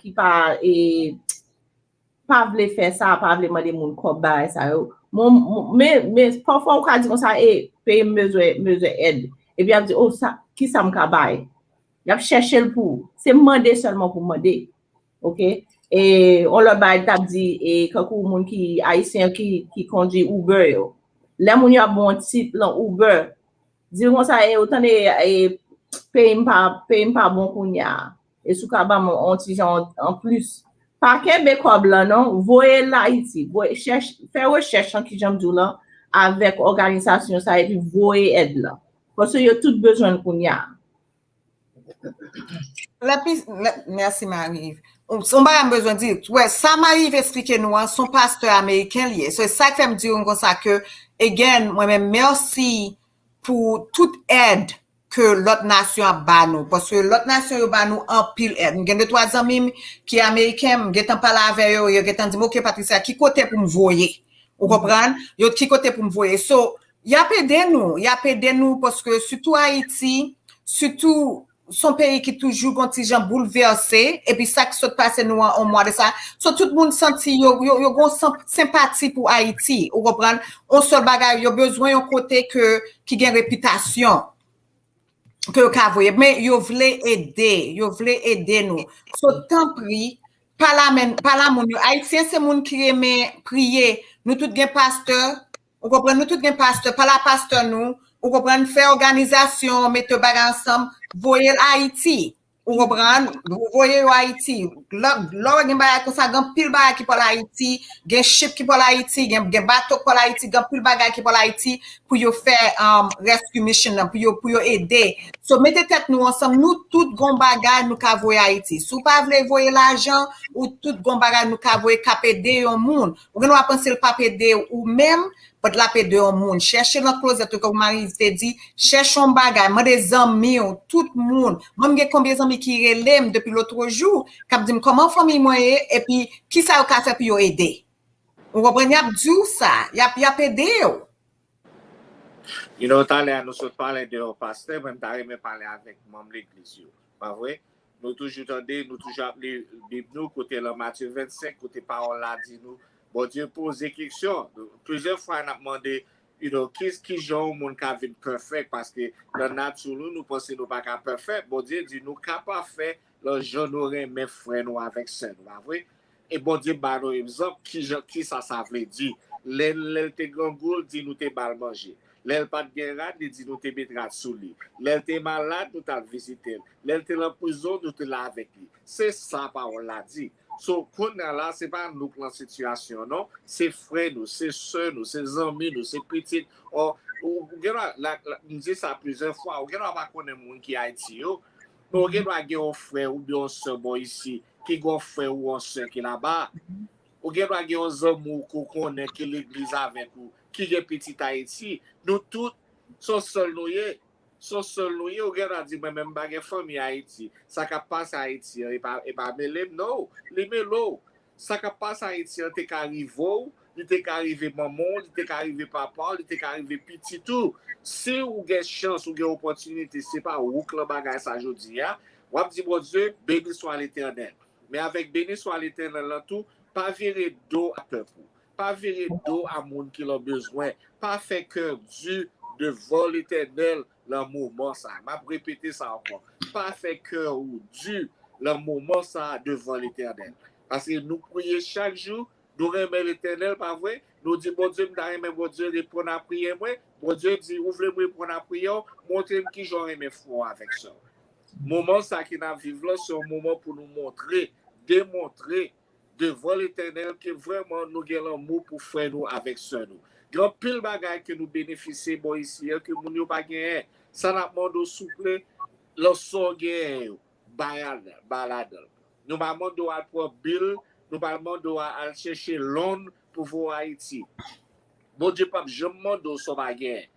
vle faire ça, pas vle demander moun comme bail ça. Mais parfois on ka dit comme ça paye besoin aide. Et puis on dit oh ça qui ça m'ka bail. Y a chercher le pour. C'est demander seulement pour demander. OK? Et on le bail t'a dit et quand moun qui haïtien qui conduit Uber yo. Là moun y a bon titre dans Uber. Dit comme ça autant de paye pas bon kounya. Et sous ka mon antigen en plus. Pas Québec là non, voyez là ici, faire recherche en qui j'aime là avec organisation ça et puis voyez aide là. Parce que y a tout besoin de kounya. Merci Marie. On a besoin de dire, ouais, ça m'arrive expliquer nous, son pasteur américain lié. C'est ça qui fait me dire comme ça que, again, moi-même, merci pour toute aide que l'autre nation a ban nous. Parce que l'autre nation a ban nous en pile aide. J'ai 2-3 amis qui est américain, j'ai parlé avec eux, j'ai dit, ok, Patricia, qui côté pour me voyer? Vous comprenez? Yo qui côté pour me voyer? So, y a aidé nous parce que surtout Haïti, surtout son pays qui toujours contingent bouleversé et puis ça qui se passe nous en mois de ça so tout le monde senti yo sympathie pour Haïti vous comprenez on seul bagage yo besoin un côté que qui gagne réputation que ka voyer mais yo voulait aider nous so tant pris pas la moun haïtien c'est moun qui aime prier nous tout gain pasteur vous comprenez nous tout gain pasteur pas la pasteur nous vous comprenez faire organisation mettre bagage ensemble voyez Haïti vous comprenez vous voyez Haïti là gen bagay comme ça gen pile bagay qui pour Haïti gen ship qui pour Haïti gen bateau pour Haïti gen pile bagay qui pour Haïti pour yo faire rescue mission pour yo aider so mettez tête nous ensemble nous tout gon bagay nous ka voyer Haïti si pas voulez voyer l'argent ou tout gon bagay nous ka voyer cap aider un monde ou nous penser le pas aider ou même pour la paix de monde, chercher dans closet comme Marie te dit, cherchons bagay, moi des amis, tout le monde. Moi j'ai combien d'amis qui relèment depuis l'autre jour, qui dit comment famille moi et puis qui ça au fait pour aider. Vous comprenez, y a dit ça, y a aidé. You know, t'allais nous sommes parler de pasteur, même t'allais me parler avec membre l'église, pas vrai? Nous toujours attendez, nous toujours appelé Bible nous côté le Matthieu 25 côté parole là dit nous bon Dieu pose des questions plusieurs fois on a demandé you know qui genre monde qui vient parfait parce que dans nature nous pensons nous pas parfait bon Dieu dit nous capable faire le genre nous mes frères nous avec ça pas vrai et bon Dieu ba nous exemple qui ça veut dire l'elle te grand goul dit nous te bal manger. L'elle pas de guerre, dit nous te mettra sous lui. L'elle te malade, nous t'a visité. L'elle te en prison, nous te là avec lui. C'est ça, parole l'a dit. So, qu'on a là, c'est pas nous dans la situation, non? C'est frères nous, c'est soeurs nous, c'est amis nous, c'est petites. Ou nous dit ça plusieurs fois. Ou pas connaître monde qui est Haïti, yo. Ou pas un frère ou bien un soeur ici, qui a un frère ou un soeur qui est là-bas. Ou pas un amour qu'on connaît qui l'église avec vous. Qui est petit Haïti, nous tous sommes seuls nous, ou a dit même pas de famille Haïti, ça qui passe à Haïti et pas mêler non, les mélo, ça qui passe à Haïti t'es arrivé, il t'est arrivé maman, il t'est arrivé papa, il t'est arrivé petit tout. Si vous avez chance ou avez opportunité, c'est pas où que le bagage ça aujourd'hui, ou dit bon Dieu, béni soit l'Éternel. Mais avec béni soit l'Éternel là tout, pas virer dos à peuple. Pas virer dos à monde qui a besoin, pas faire cœur dur devant l'Éternel le moment ça. M'a répété ça encore. Pas faire cœur dur le moment ça devant l'Éternel. Parce que nous prions chaque jour, nous remercions l'Éternel, pas vrai? Nous disons, bon Dieu, bon Dieu, répondre à prier, moi. Bon Dieu dit, ouvrez-moi répondre à prier, montrez-moi qui j'aurais mes foi avec ça. Moment ça qui n'a vivre là, c'est un moment pour nous montrer, démontrer devant l'Éternel que vraiment nous avons l'amour pour faire nous avec ça nous. Grand pile bagay que nous bénéficions bon ici que nous n'avons pas gagné. Ça n'a pas de souple le son gagné balade. Nous pas demandé à pour bill, nous pas demandé à chercher Londres pour voir Haïti. Bon Dieu pas je demande au son bagay.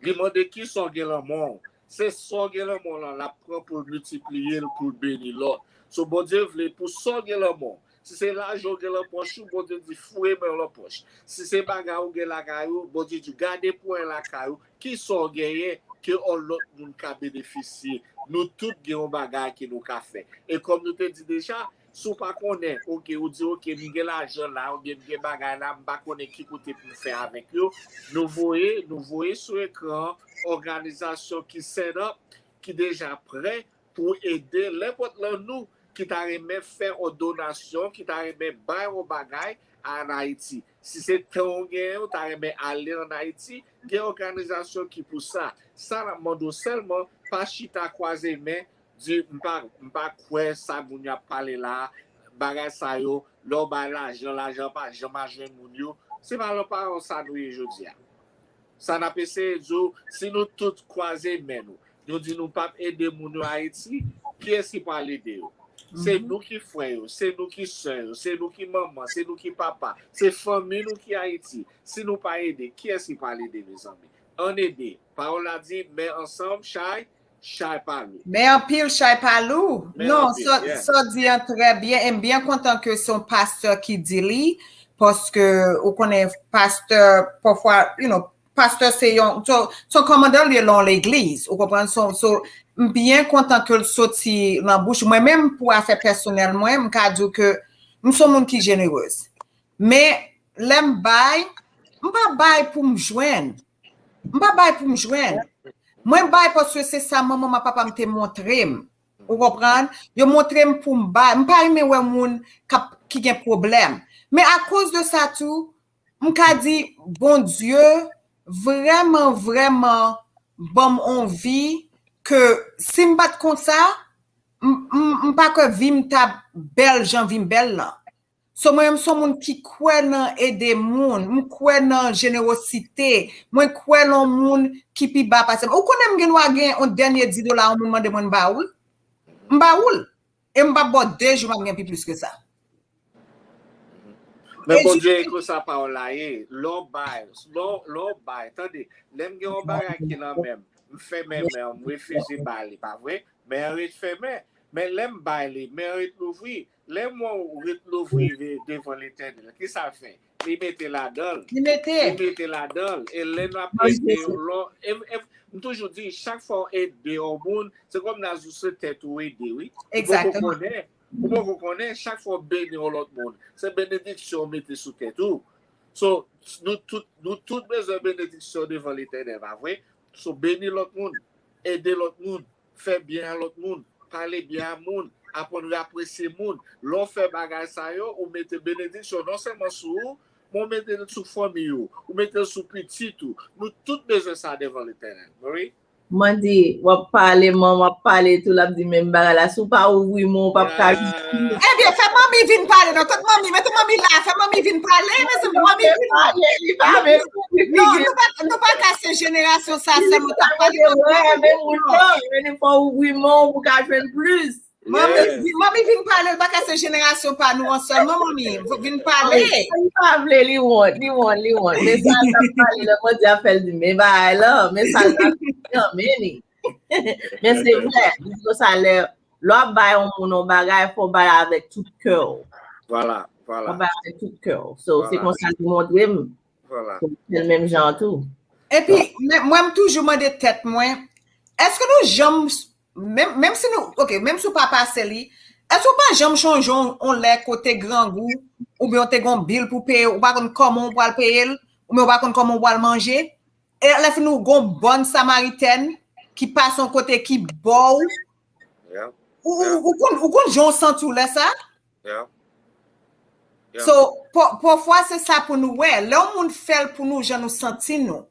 Demande qui sont gagné le monde. C'est son gagné le monde la prend pour multiplier pour bénir l'autre. So bon Dieu veut pour son gagné le monde. Si c'est l'argent qui est dans la poche, bon Dieu dit fouet dans la poche. Si c'est bagarre qui est la caillou, bon Dieu dit gardez pour la caillou, qui sont gagnés, que l'autre monde a bénéficié. Nous tous gagnons bagarre qui nous a fait. Et comme nous te dit déjà, si vous ne connaissez pas, ok, vous dites ok, nous avons l'argent là, ou bien nous avons bagarre là, nous ne connaissons pas qui côté pour faire avec eux. Nous voyons sur l'écran organisation qui set up, qui est déjà prêt pour aider n'importe nous. Qui t'a remis faire aux donations, qui t'a remis bailler aux bagailles en Haïti. Si c'est ton gain, t'a remis aller en Haïti, il y a une organisation qui pour ça. Ça, la demande seulement, pas chita croisé, mais dit, m'pas quoi ça, moun a parlé là, bagay ça yo, l'on ba l'argent pas, jamais joué moun yo. C'est pas le parent ça nous aujourd'hui. Ça n'a pas essayé de si nous tous croisés, mais nous disons nous pas aider moun Haïti, qui est-ce qui peut l'aider? C'est nous qui frères, c'est nous qui soeurs, c'est nous qui maman, c'est nous qui papa, c'est famille nous qui Haïti. Si nous pas aider, qui est-ce qui peut aider mes amis? On aide. Parole a dit, mais ensemble, chai pas nous. Mais en pile, chai pas loup. Non, ça dit très bien. Et bien content que son pasteur qui dit lui, parce que on connaît pasteur parfois, pasteur c'est son commandant est dans l'église. Vous comprenez? Bien content que le sorti dans la bouche. Moi-même, pour affaire personnelle, moi, je dis que nous sommes gens qui généreuse. Mais, l'aime bail, je ne pas bail pour me joindre. Je ne pas bail pour me joindre. Moi, bail parce que c'est ça, maman, ma papa me montré. Vous comprenez? Je montre pour me bail. Je ne pas aimer moun qui a un problème. Mais à cause de ça tout, je dis, bon Dieu, vraiment, vraiment, bon envie, que si je bat comme ça, je pas que vim ta belle, j'en vim belle là. So moi je suis monde qui croit dans aider monde, moi crois dans générosité, moi crois dans monde qui pi bas passer. Ou connait m'gen wa gen un dernier $10 on me demande moi baoul. M'baoul et m'ba bo 2 jours m'gen plus que ça. Mais bon Dieu, écoute ça par là, l'on bail, attendez, l'aime gen on bagay qui nan même, fait même, refuse bail, pas vrai? Mais arrête fait mais l'aime bail, mais arrête l'ouvrir, l'aime l'ouvrir devant l'éternel, qui ça fait? Il mettait la dalle, Il mettait la dalle, et l'aime a aidé, toujours dit, chaque fois aider au monde, c'est comme dans une tête ou aider, oui? Exactement. Vous connaissez, chaque fois bénir l'autre monde. C'est bénédiction mettez sous tête tout. So, nous tous besoin de bénédiction devant l'éternel, pas vrai? So, bénir l'autre monde, aider l'autre monde, faire bien à l'autre monde, parler bien à monde, apprendre à apprécier monde. L'on fait bagage ça yo, ou mettez bénédiction non seulement sur vous, mais mettez sous famille ou mettez sous petit tout. Nous tous besoin ça devant l'éternel, oui? Mandi, wap pale, wap pale tout la di même bagay la, sou pa ouvri mon, pa ka. Eh bien, fais mamie vin parler, non, toute mamie, mettez mamie là, fais mamie vin parler, mais c'est mamie vin parler. Non, nous pas casser génération ça, c'est mon temps. Mais faut ouvrir mon pour ka jwenn plus. Mamie vin parler, pas casser génération pas nous ensemble, mamie, vin parler. Pas vle li want. Mais ça parle le mot dia fait du mais ba là, mais ça mais c'est vrai, parce ça l'air l'on bail on bagay faut bail avec tout cœur. Voilà. On bail avec tout cœur. So c'est comme ça nous montrer voilà. C'est le même genre tout. Et puis moi toujours me de tête moi, est-ce que nous jamais même si nous OK, même si papa c'est lui, est-ce que pas jamais changer on les côté grand goût ou bien on te gon bill pour payer ou pas comment on va le payer ou bien on pas comment on va le manger et là nous gon bonne samaritaine qui passe son côté qui beau. Yeah. Ou qu'on j'en sent tout là ça? Yeah. So parfois c'est ça pour nous ouais, là on fait pour nous je nous sentir nous.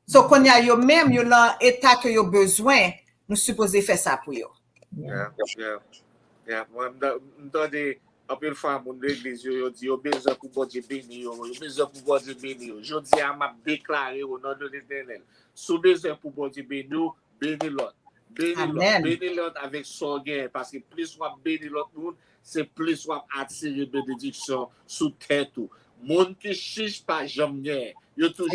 So qu'on y a yo même yo dans état que yo besoin, nous supposé faire ça pour yo. Yeah. Moi m'entendez un peu fois mon l'église yo dit yo besoin pour bon Dieu bénir yo besoin pour bon Dieu bénir. Je dis à m'a déclaré au nom de l'Éternel. Sous besoin pour bon Dieu bénir, bénir l'autre. Bénir l'autre avec son gain parce que plus on bénir l'autre monde, c'est plus on attirer bénédiction sous tête tout. Monde qui chiche pas jamais, yo toujours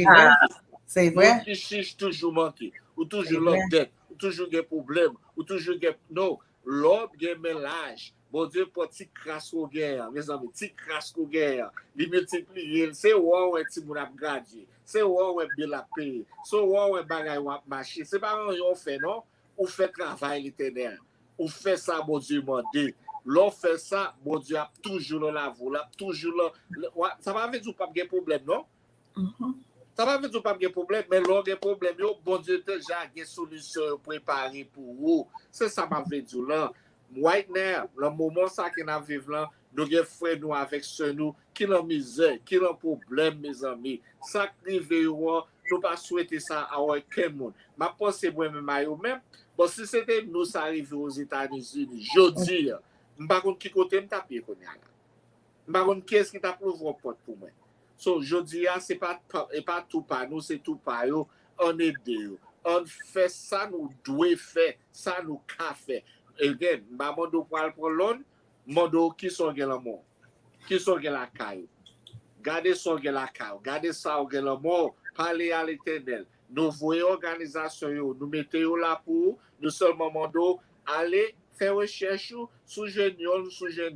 c'est vrai. Monde qui chiche toujours manqué, ou toujours l'autre dette, ou toujours des problèmes, ou toujours des non, l'homme gain mélange. Bon Dieu pour petit crasse au guerre, mes amis, petit crasse au guerre. Il multiplie, c'est ouais ti moun ap gradie. C'est ouais bien la paye. C'est ouais bagay ou ap marcher. C'est pas on fait non. Ou fait travail l'éternel, ou fait ça, bon Dieu mandé. L'on fait ça, bon Dieu a toujours là, toujours là. Ça va avec du pas de problème, non? Ça va avec du pas de problème, mais l'on a problème, bon Dieu déjà a des solutions préparées pour vous. C'est ça m'a fait dire là. Right now, le moment ça qu'on a vécu là, nous avons frères nous avec ceux nous qui ont misère, qui ont problème, mes amis. Ça qui veut nous pas souhaiter ça à aucun monde. Ma pensée moi-même même. Bon, si c'était nous, ça arrive aux États-Unis, je dis, je ne sais pas qui côté me taper qu'on y a là. Je ne sais pas qui est-ce qui t'a ouvert porte pour moi. So, je dis, c'est pas tout par nous, c'est tout par eux. On aide eux. On fait ça, nous devons faire, ça nous qu'a fait. Et again, je ne sais pas pour l'autre, je qui sont les morts, qui sont la caille. Gardez son la caille, gardez ça au la mort, parlez à l'éternel. Nous voyons organisation, nous mettons là pour nous seulement aller faire recherche sous jeune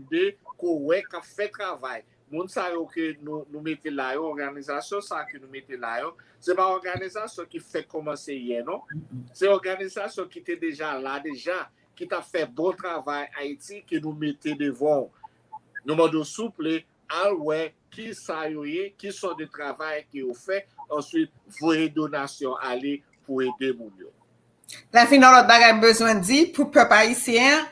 D, qu'on fait travail. Moun sa yo que nous mettons là, organisation ça que nous mettons là, c'est pas organisation qui fait commencer hier, non? C'est organisation qui était déjà là, qui t'a fait bon travail Haïti, qui nous mettait devant. Nous demandons souple, qui ça y qui sont des travail qui ont fait, ensuite voyer donation aller pour aider moun yo. La fin l'autre bagay besoin dit pour peuple haïtien,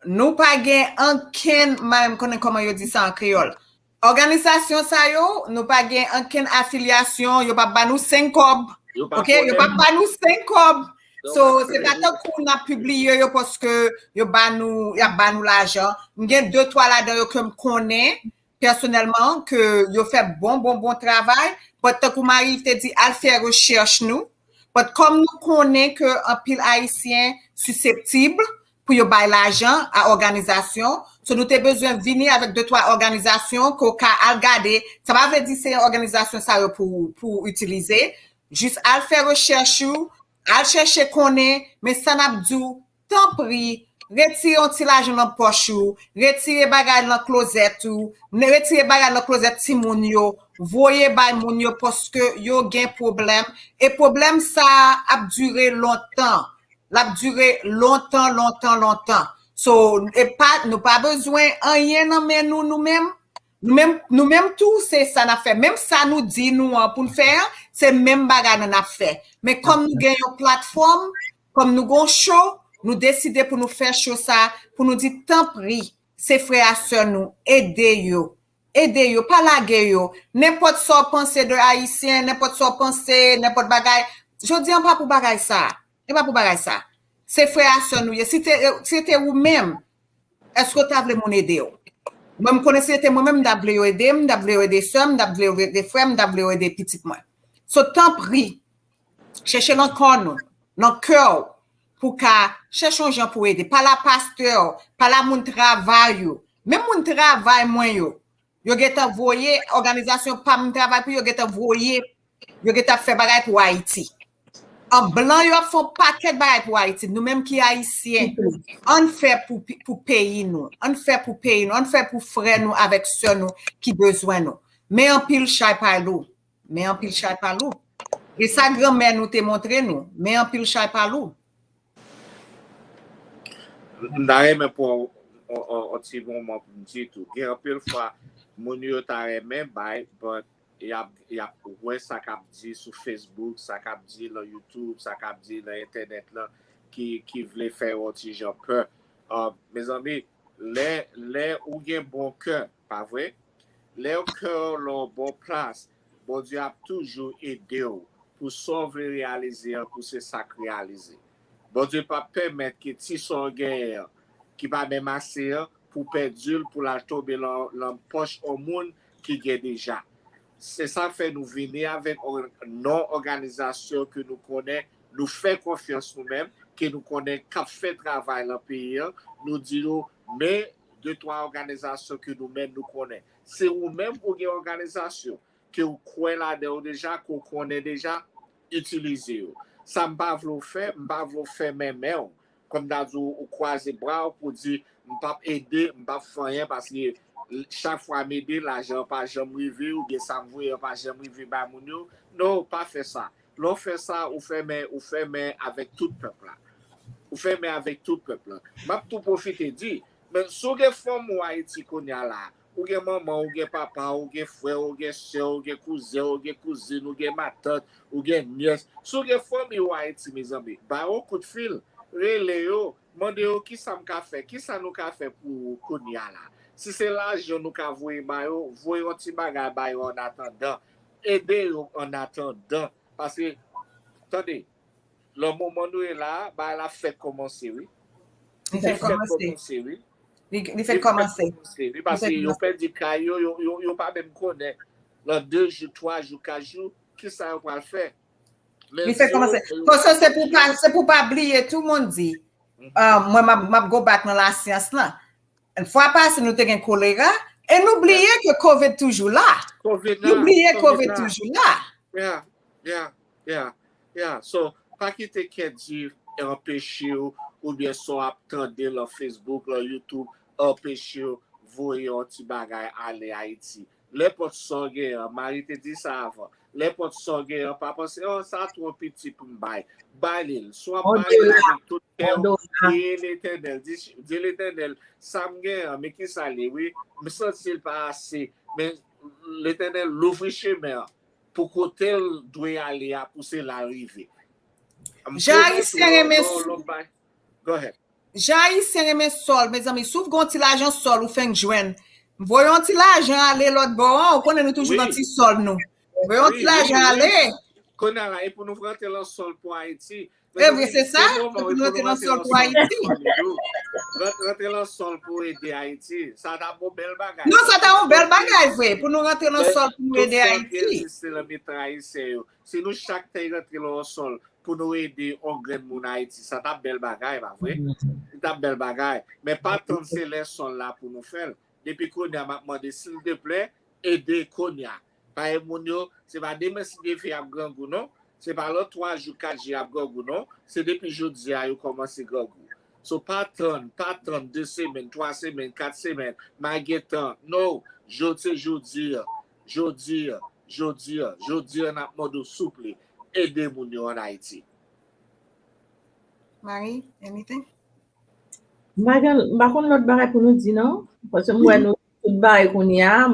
nous pas gain aucun même connaît comment yo dit ça en créole. Organisation ça yo, nous pas gain aucune affiliation, yo pas ba nous 5 cob. OK, yo pas ba nous 5 cob. So c'est pas tant qu'on a publié yo parce que yo ba nous l'argent. M'gen 2 3 là-dedans yo que me connais personnellement que yo fait bon travail. Peut-être que Marie te dit à faire recherche nous. Mais comme nous connaissons que un pile haïtien susceptible pour yo bay l'argent à organisation. So nous t'ai besoin de venir avec 2-3 organisations qu'on a regarder. Ça va veut dire c'est une organisation ça pour utiliser. Juste à faire recherche ou, à chercher qu'on est, mais ça n'a pas dit, tant pis, retirez un petit l'argent dans poche ou, retirez bagage dans closet ou, retirez bagage dans closet ti moun yo, voyez bay moun yo parce que yo gen problème et problème ça a duré longtemps. L'a duré longtemps. So, et pas, nous pas besoin rien non mais nous-mêmes tout c'est ça n'a fait. Même ça nous dit nous pour le faire, c'est même bagage n'a fait. Mais comme nous gagnons une plateforme, comme nous avons show, nous décidons pour nous faire show ça, pour nous dire tant pis, ces frères et sœurs nous aider yo, pas laguer yo. N'importe ça penser de haïtien, n'importe ça penser, n'importe bagage. Je dis pas pour bagage ça. Et pas pour bagage ça. C'est frères et sœurs nous. Si c'était vous-même, est-ce que tu as voulu m'aider? Moi, je connaissais moi-même, je aider sœurs, je aider frères, je aider petits moi. So, tant pis, cherchez l'encore nous, dans le cœur, pour qu'à chercher un gens pour aider. Pas la pasteur, pas la moun travail yo. Même moun travail moins yo. Yo get envoyé organisation pas moun travail pour yo get envoyé, yo get fait bagay pour Haïti. En blanc, yo font paquet de bagay pour Haïti. Nous-mêmes qui haïtiens, on fait pour payer nous. On fait pour payer nous. On fait pour frères nous avec sœurs nous qui besoin nous. Mais en pile chay par l'eau. Et sa grand-mère nous te montré nous. Mais en pile chay par l'eau. N'arrête pour un petit moment pour dire tout. Il y a un peu de fois, mon yo t'arrête même by, but il y a ouais ça qu'a dit sur Facebook, ça qu'a dit sur YouTube, ça qu'a dit sur Internet là, qui voulait faire un petit genre peur. Mes amis, les ou gen bon cœur, pas vrai? Les cœur leur bon place, bon Dieu a toujours aidé pour sauver réaliser, pour se sacraliser. Bon Dieu pas permettre que ti son guerre qui va même assez pour perdre pour la tomber dans poche au monde qui est déjà. C'est ça fait nous venir avec une non-organisation que nous connaissons, nous fait confiance nous-mêmes, que nous connaissons, qui fait travail dans le pays, nous disons, mais 2-3 organisations que nous-mêmes nous connaissons. C'est vous-même pour une organisation que vous croyez là-dedans déjà, que vous connaissez déjà, utilisez. Ça ne va pas vous faire même, comme dans vous croisez bras pour dire, je ne vais pas aider, je ne vais pas faire rien parce que chaque fois m'aider, l'argent pas jamais arrivé ou bien ça me voit pas jamais arrivé ba moun yo. Non, pas faire ça. L'on fait ça ou fait mais avec tout peuple là. Ou fait mais avec tout peuple là. M'a tout profiter dit, mais sous les formes ou Haïti qu'on y a là, ou gen maman, ou gen papa, ou gen frère, ou gen soeur, ou gen cousin, ou gen cousine, ou gen ma tante, ou gen nièce. Sous les formes ou Haïti mes amis, ba au coup de fil, relé yo, mande yo qui ça m'ka fait, qui ça nous ka fait pour qu'on y a là. Si c'est l'argent nous ka voyer ba yo, voyer un petit bagage ba yo en attendant, aider yo en attendant parce que attendez, le moment nous est là, ba la fête commencer oui. Il fait commencer. Oui. Il fait commencer. Parce que yo perd du caillou, yo pas même connaît. Dans 2 jours, 3 jours, 4 jours, qui ça va le faire? Il fait commencer. Parce que c'est pour pas oublier, tout le monde dit. Moi, m'a go back dans la science là. Une fois passé, nous avons un choléra et n'oubliez que COVID toujours là. N'oubliez COVID toujours là. Yeah. So, pas quitter qu'elle dit empêcher ou bien soit attendre leur Facebook, leur YouTube, empêcher voyer un petit bagage aller à Haïti. Les potes sont guerre, Marie te dit ça avant. Les potes sont guerre, pas penser, oh, ça trop petit pour me bailler. Bailler, soit bailler avec tout cœur, dit l'Éternel, dit l'Éternel, ça me guerre, mais qui ça l'est, oui, me sent-il pas assez, mais l'Éternel l'ouvre chemin pour côté doit aller à pousser l'arrivée. Go ahead. J'ai mes sol, mes amis, sauf quand il l'argent sol ou fin joindre. Voyons-il l'argent aller l'autre bord, on connaît nous toujours dans petit sol nous. Voyons-il l'argent aller. Qu'on a là, et pour nous rentrer dans le sol pour Haïti. Eh oui, c'est ça. Pour Pour rentrer dans le sol pour Haïti. Rentrer dans le sol pour aider Haïti. Ça a un bel bagage. Non, ça a un bel bagage, vrai. Pour nous rentrer dans le sol pour nous aider Haïti. Si nous chaque temps rentrer dans le sol pour nous aider au grand monde Haïti, ça a un bel bagage, pas vrai? C'est un bel bagage. Mais pas tant c'est les sols là pour nous faire. Depuis qu'on a demandé, s'il te plaît, aider Konya. Par exemple, c'est pas des messieurs qui fait à grand goût, non? C'est pas là 3 jours, 4 jours à grand goût, non? C'est depuis jeudi à commencer grand goût. So, pas 2 semaines, 3 semaines, 4 semaines, maguetan, non, jodi, on a mode souple, aider moun yo en Haïti. Marie, anything? Par contre, l'autre barre pour nous dire non, parce que moi, nous, tout barre qu'on y a,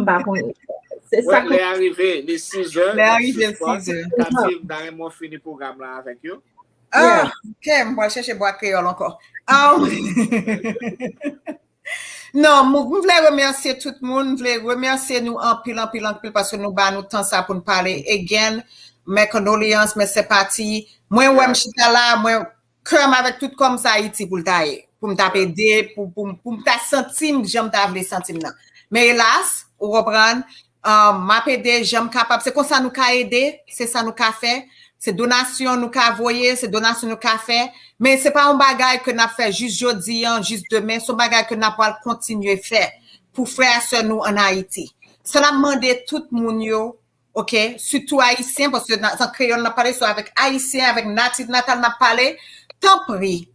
c'est ça. Ouais, les arrivés, les 6 heures. Les arrivés, 6 heures. Katim, dans mon fini programme là avec eux. Ah, ok, moi, je cherche bois créole encore. Non, je voulais remercier tout le monde, je voulais remercier nous en pile, parce que nous avons temps ça pour nous parler. Again, mes condoléances, mes sympathies. Moi, je suis là, moi, comme avec tout comme ça, Haïti pour le tailler, pour me taper aider, pour me sentir, j'aime t'avoir sentir. Mais hélas, vous comprenez, ma PD, j'aime capable, c'est comme ça nous qu'a aider, c'est ça nous qu'a fait. C'est donation nous qu'a voyé, c'est donation nous qu'a fait, mais c'est pas un bagage que n'a fait juste aujourd'hui, juste demain, c'est un bagage que n'a pas continuer faire pour frères sur nous en Haïti. Ça l'a demandé tout le monde, OK, surtout haïtien parce que dans créole n'a parlé soit avec haïtien, avec natif natal n'a parlé, tant pis.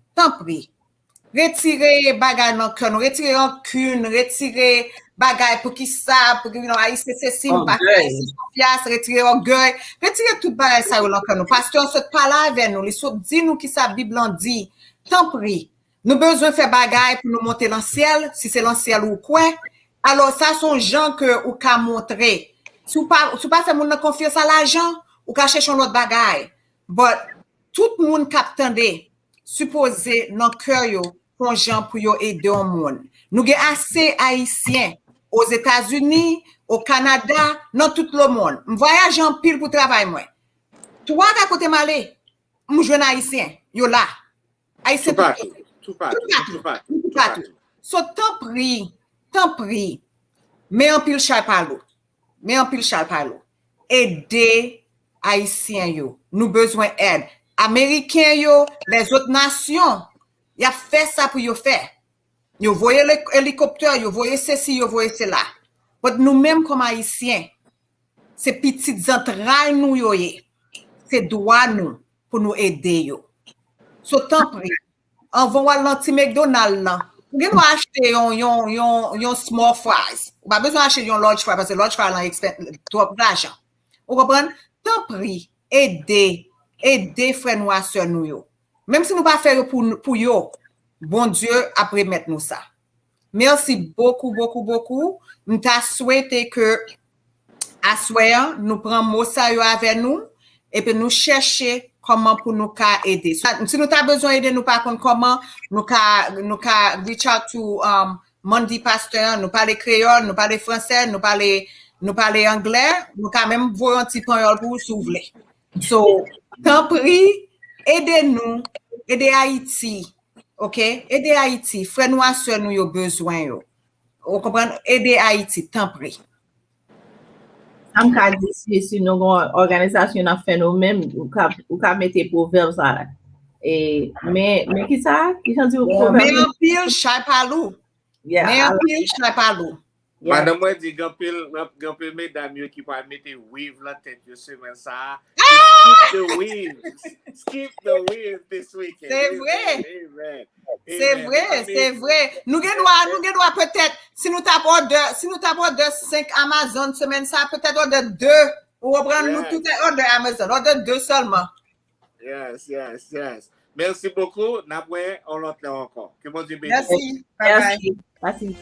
Retirer bagage dans cœur, retirer rancune, retirer bagage pour qui ça, pour que nous haïtien c'est si pas confiance, retirer orgueil, retirer tout bagage ça dans cœur nous parce qu'on se parle avec nous, les autres dit nous qui ça Bible en dit. Tant pis. Nous besoin faire bagage pour nous monter dans le ciel, si c'est dans le ciel ou quoi. Alors ça sont gens que ou ka montrer. Si ou pas faire moun confiance à l'argent, ou ka chercher autre bagage. But tout le monde captande supposé dans cœur yo pour gens pour yo aider au monde. Nous avons assez haïtiens aux États-Unis, au Canada, dans tout le monde. Je voyage en pile pour travailler moi. Toi à côté malé, je jeune haïtien, yo là. Haïtien tout partout. So tant pis. Mais en pile chal palo. Aider haïtiens yo. Nous besoin aide. Américains yo, les autres nations, y a fait ça pour yo faire. Yo voyez l'hélicoptère, yo voyez ceci, yo voyez cela. Mais nous-mêmes comme haïtiens, c'est petites entrailles nous yo yé. C'est droit nous pour nous aider yo. So tant pis. On va à l'anti McDonald's là. Vous pouvez acheter yon small fries. Vous pas besoin d'acheter yon large fries parce que large fries là trop d'argent. Vous comprenez? Tant pis, aider frères nous à sœurs nous yo. Même si nous pas faire pour yo, bon Dieu après mettre nous ça. Merci beaucoup. M'ta souhaité que à soir nous prend mot ça yo avec nous et puis nous chercher comment pour nous aider. Si nous avons besoin d'aider, nous par contre comment nous reach out to Mandy Pasteur, nous parler créole, nous parler français, nous parler anglais, nous quand même voir un petit peu pour s'ouvrir. So, tant pis, aidez-nous, aidez Haïti, OK? Aidez Haïti, frère nous sœur nous yo besoin yo. Vous comprenez? Aidez Haïti, tant pis. Am ka di si nou gon organisasyon a fè nou men, ou ka mette proverbe sa la. Men ki sa? Ki jan di ou proverbe? Men an pil chay palou. Madame moi dit gampil mesdames yo qui pa mette weave la tête yo semaine ça. Skip the weave this weekend. C'est vrai. C'est vrai. Nous doit peut-être si nous tapons de 5 Amazon semaine ça peut-être order 2 ou reprendre nous tout order Amazon, order 2 seulement. Yes. Merci beaucoup. N'après on l'autre encore. Que bon Dieu bénisse. Merci. Merci.